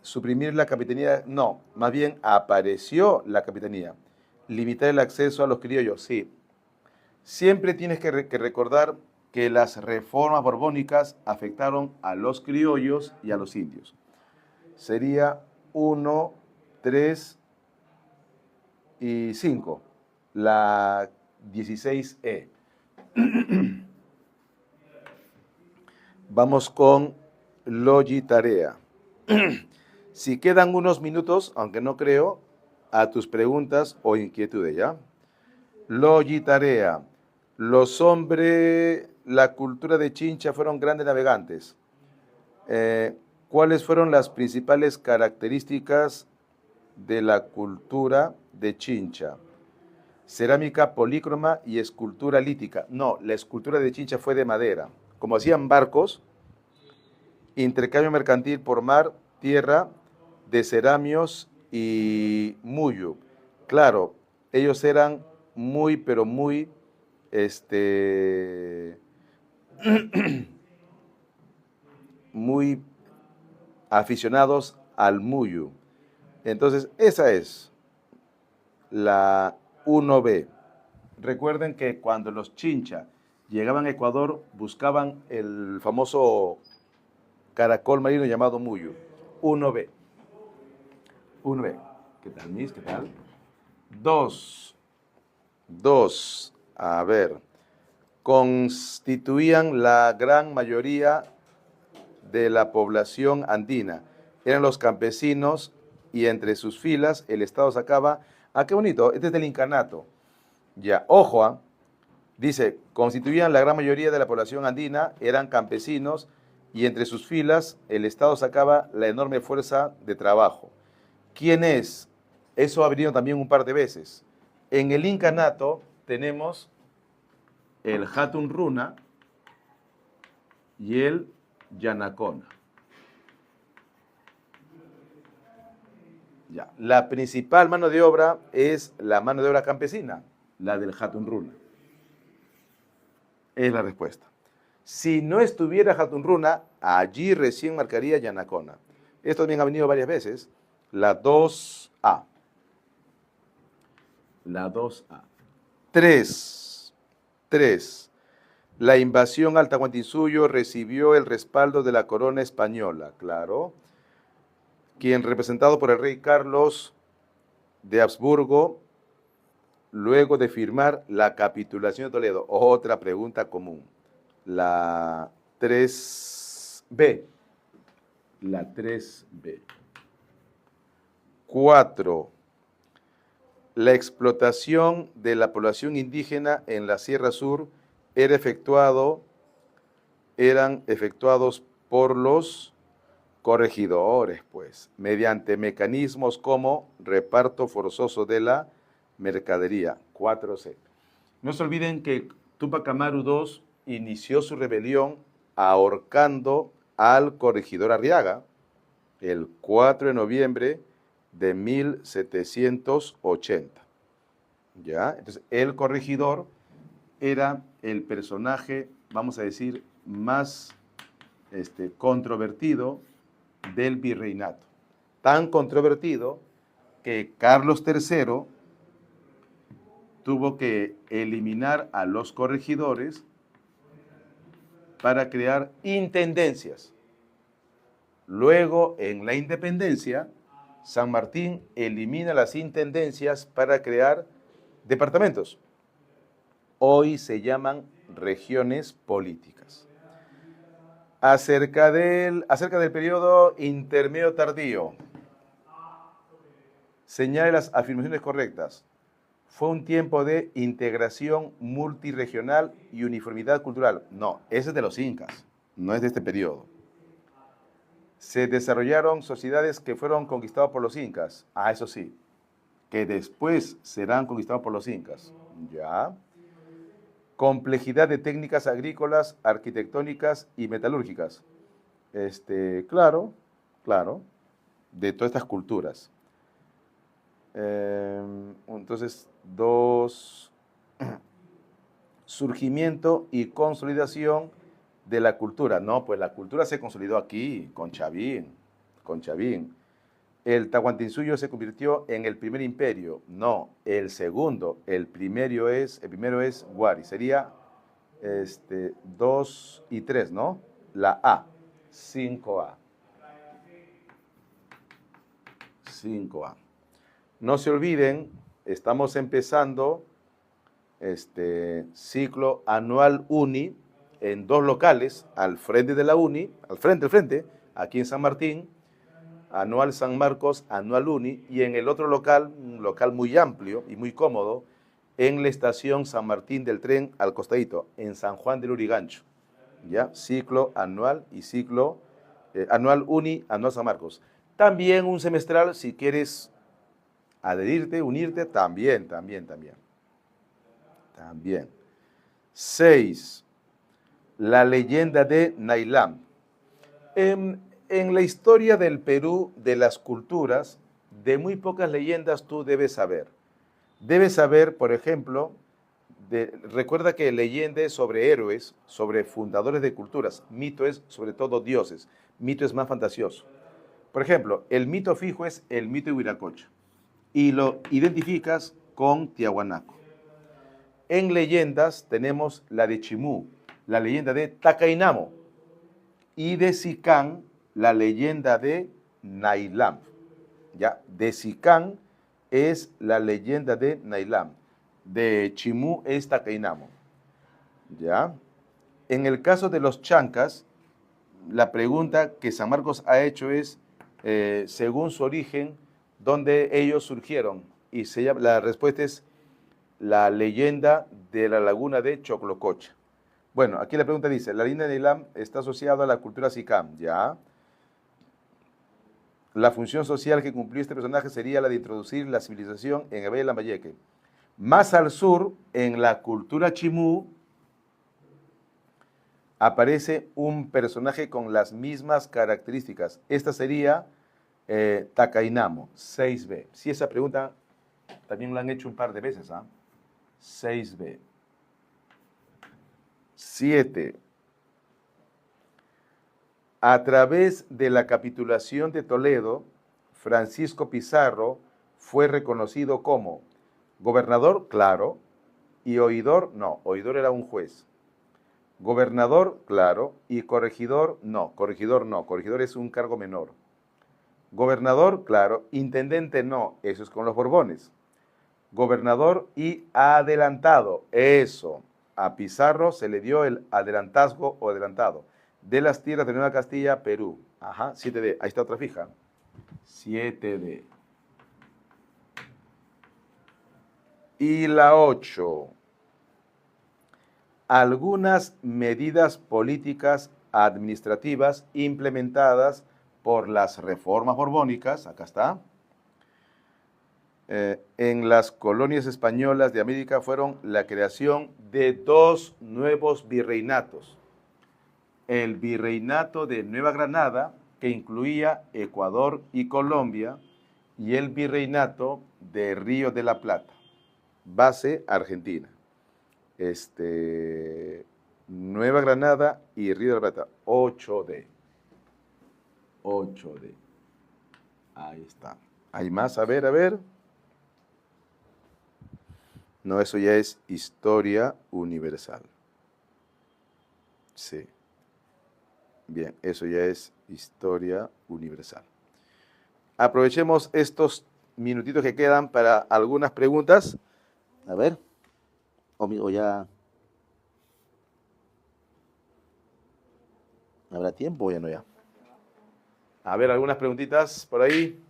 Suprimir la capitanía, no, más bien apareció la capitanía. Limitar el acceso a los criollos, sí. Siempre tienes que recordar que las reformas borbónicas afectaron a los criollos y a los indios. Sería 1, 3 y 5, la 16E. Vamos con Logitarea. Si quedan unos minutos, aunque no creo, a tus preguntas o inquietudes, ¿ya? Logitarea. Los hombres, la cultura de Chincha fueron grandes navegantes. ¿Cuáles fueron las principales características de la cultura de Chincha? Cerámica polícroma y escultura lítica. No, la escultura de Chincha fue de madera. Como hacían barcos, intercambio mercantil por mar, tierra, de ceramios y muyo. Claro, ellos eran muy, pero muy, muy aficionados al muyo. Entonces, esa es la 1B. Recuerden que cuando los Chincha llegaban a Ecuador, buscaban el famoso caracol marino llamado muyo. 1B. 1B. ¿Qué tal, Miss? ¿Qué tal? 2. A ver. Constituían la gran mayoría de la población andina. Eran los campesinos y entre sus filas el Estado sacaba... Ah, qué bonito. Este es del incanato. Ya, ojo, dice, constituían la gran mayoría de la población andina, eran campesinos y entre sus filas el Estado sacaba la enorme fuerza de trabajo. ¿Quién es? Eso ha venido también un par de veces. En el incanato tenemos el Hatun Runa y el Yanacona. Ya. La principal mano de obra es la mano de obra campesina, la del Hatun Runa. Es la respuesta. Si no estuviera Hatun Runa, allí recién marcaría Yanacona. Esto también ha venido varias veces. La 2A. La 2A. 3. La invasión al Tahuantinsuyo recibió el respaldo de la corona española, claro. Quien, representado por el rey Carlos de Habsburgo, luego de firmar la capitulación de Toledo. Otra pregunta común. La 3B. La 3B. 4. La explotación de la población indígena en la Sierra Sur eran efectuados por los corregidores, pues, mediante mecanismos como reparto forzoso de la mercadería. 4C. No se olviden que Túpac Amaru II inició su rebelión ahorcando al corregidor Arriaga el 4 de noviembre de 1780. ¿Ya? Entonces, el corregidor era el personaje, vamos a decir, más controvertido del virreinato. Tan controvertido que Carlos III tuvo que eliminar a los corregidores para crear intendencias. Luego, en la independencia, San Martín elimina las intendencias para crear departamentos. Hoy se llaman regiones políticas. Acerca del periodo intermedio tardío, señale las afirmaciones correctas. Fue un tiempo de integración multirregional y uniformidad cultural. No, ese es de los incas, no es de este periodo. Se desarrollaron sociedades que fueron conquistadas por los incas. Ah, eso sí, que después serán conquistados por los incas. Ya. Complejidad de técnicas agrícolas, arquitectónicas y metalúrgicas. Claro, claro, de todas estas culturas. Entonces, 2, surgimiento y consolidación de la cultura. No, pues la cultura se consolidó aquí, con Chavín, con Chavín. El Tahuantinsuyo se convirtió en el primer imperio. No, el segundo. El primero es Huari. Sería 2 y 3, ¿no? La A. 5A. 5A. No se olviden, estamos empezando ciclo anual UNI en 2 locales, al frente de la UNI, al frente, aquí en San Martín, anual San Marcos, anual UNI, y en el otro local, un local muy amplio y muy cómodo, en la estación San Martín del Tren al costadito, en San Juan del Urigancho. ¿Ya? Ciclo anual y ciclo anual UNI, anual San Marcos. También un semestral, si quieres adherirte, unirte, también. 6. La leyenda de Nailam. En la historia del Perú, de las culturas, de muy pocas leyendas tú debes saber. Debes saber, por ejemplo, recuerda que leyenda es sobre héroes, sobre fundadores de culturas. Mito es sobre todo dioses. Mito es más fantasioso. Por ejemplo, el mito fijo es el mito de Huiracocha y lo identificas con Tiahuanaco. En leyendas tenemos la de Chimú, la leyenda de Tacainamo, y de Sicán, la leyenda de Nailam. ¿Ya? De Sicán es la leyenda de Nailam. De Chimú es Tacainamo. ¿Ya? En el caso de los chancas, la pregunta que San Marcos ha hecho es, según su origen, ¿dónde ellos surgieron? Y la respuesta es la leyenda de la laguna de Choclococha. Bueno, aquí la pregunta dice, la leyenda de Nailam está asociada a la cultura Sicam, ¿ya? La función social que cumplió este personaje sería la de introducir la civilización en Abel Lambayeque. Más al sur, en la cultura Chimú, aparece un personaje con las mismas características. Esta sería Tacainamo, 6B. Si esa pregunta también la han hecho un par de veces, ¿ah? 6B. 7. A través de la capitulación de Toledo, Francisco Pizarro fue reconocido como gobernador, claro, y oidor, no, oidor era un juez. Gobernador, claro, y corregidor, no, corregidor es un cargo menor. Gobernador, claro, intendente, no, eso es con los Borbones. Gobernador y adelantado, eso. A Pizarro se le dio el adelantazgo o adelantado de las tierras de Nueva Castilla, Perú. Ajá, 7D. Ahí está otra fija. 7D. Y la 8. Algunas medidas políticas administrativas implementadas por las reformas borbónicas, acá está, en las colonias españolas de América fueron la creación de 2 nuevos virreinatos. El virreinato de Nueva Granada, que incluía Ecuador y Colombia, y el virreinato de Río de la Plata, base Argentina. Nueva Granada y Río de la Plata, 8D. 8D. Ahí está. ¿Hay más? A ver. No, eso ya es historia universal. Sí. Bien, eso ya es historia universal. Aprovechemos estos minutitos que quedan para algunas preguntas. A ver. O ya. ¿Habrá tiempo o ya no ya? A ver, algunas preguntitas por ahí.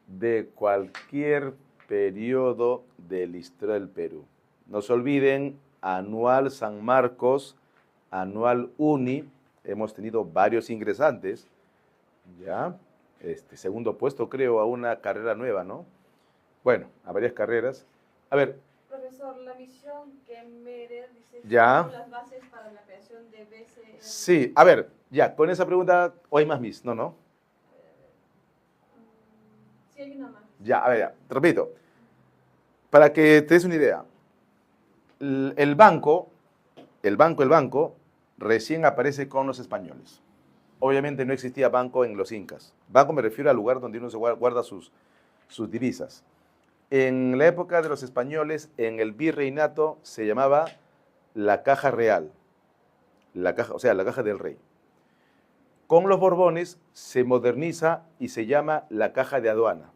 De cualquier periodo de la historia del Perú. No se olviden, anual San Marcos, anual UNI, hemos tenido varios ingresantes, ¿ya? segundo puesto, creo, a una carrera nueva, ¿no? Bueno, a varias carreras. A ver, Profesor, la misión que Merer dice Ya. las bases para la creación de BCR. sí, a ver, ya, con esa pregunta, ¿o hay más mis? No, no. Sí, hay una más. Ya, a ver, ya, te repito. Para que te des una idea, el banco, recién aparece con los españoles. Obviamente no existía banco en los incas. Banco me refiero al lugar donde uno se guarda sus divisas. En la época de los españoles, en el virreinato se llamaba la caja real, o sea, la caja del rey. Con los Borbones se moderniza y se llama la caja de aduana.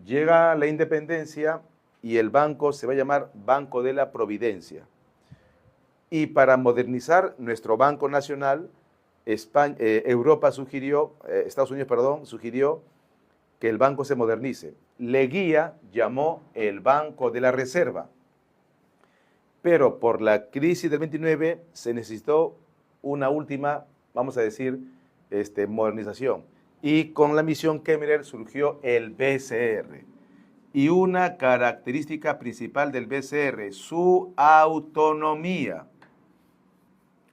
Llega la independencia y el banco se va a llamar Banco de la Providencia. Y para modernizar nuestro Banco Nacional, Estados Unidos sugirió que el banco se modernice. Leguía llamó el Banco de la Reserva. Pero por la crisis del 29 se necesitó una última, vamos a decir, modernización. Y con la misión Kemmerer surgió el BCR. Y una característica principal del BCR, su autonomía.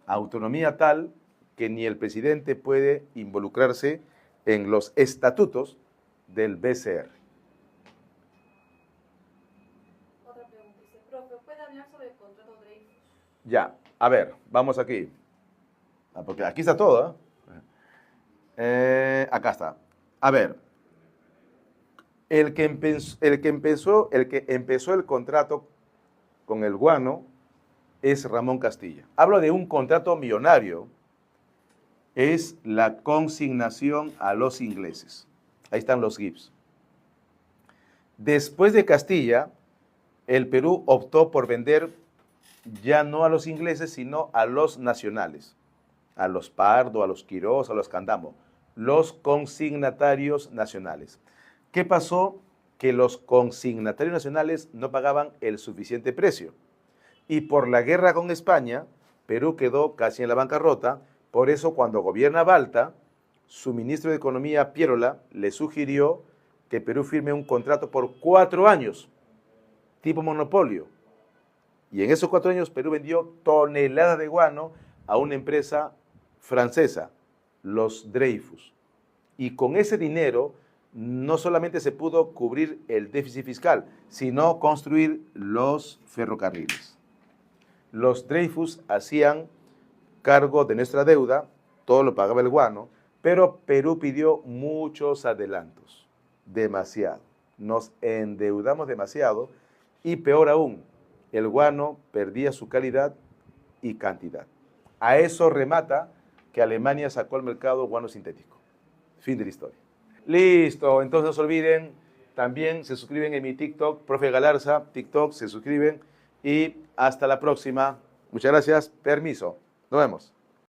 Autonomía tal que ni el presidente puede involucrarse en los estatutos del BCR. Otra pregunta dice, profe, ¿puede hablar sobre el contrato Dreyfus? Ya, a ver, vamos aquí. Porque aquí está todo, ¿eh? Acá está. A ver, el que empezó el contrato con el guano es Ramón Castilla. Hablo de un contrato millonario. Es la consignación a los ingleses. Ahí están los GIBs. Después de Castilla, el Perú optó por vender ya no a los ingleses, sino a los nacionales. A los Pardo, a los Quirós, a los Candamo. Los consignatarios nacionales. ¿Qué pasó? Que los consignatarios nacionales no pagaban el suficiente precio. Y por la guerra con España, Perú quedó casi en la bancarrota. Por eso, cuando gobierna Balta, su ministro de Economía, Pierola, le sugirió que Perú firme un contrato por 4 años, tipo monopolio. Y en esos 4 años, Perú vendió toneladas de guano a una empresa francesa, los Dreyfus. Y con ese dinero, no solamente se pudo cubrir el déficit fiscal, sino construir los ferrocarriles. Los Dreyfus hacían cargo de nuestra deuda, todo lo pagaba el guano, pero Perú pidió muchos adelantos, demasiado. Nos endeudamos demasiado y peor aún, el guano perdía su calidad y cantidad. A eso remata que Alemania sacó al mercado guano sintético. Fin de la historia. Listo, entonces no se olviden, también se suscriben en mi TikTok, Profe Galarza, TikTok, se suscriben y hasta la próxima. Muchas gracias, permiso. Nos vemos.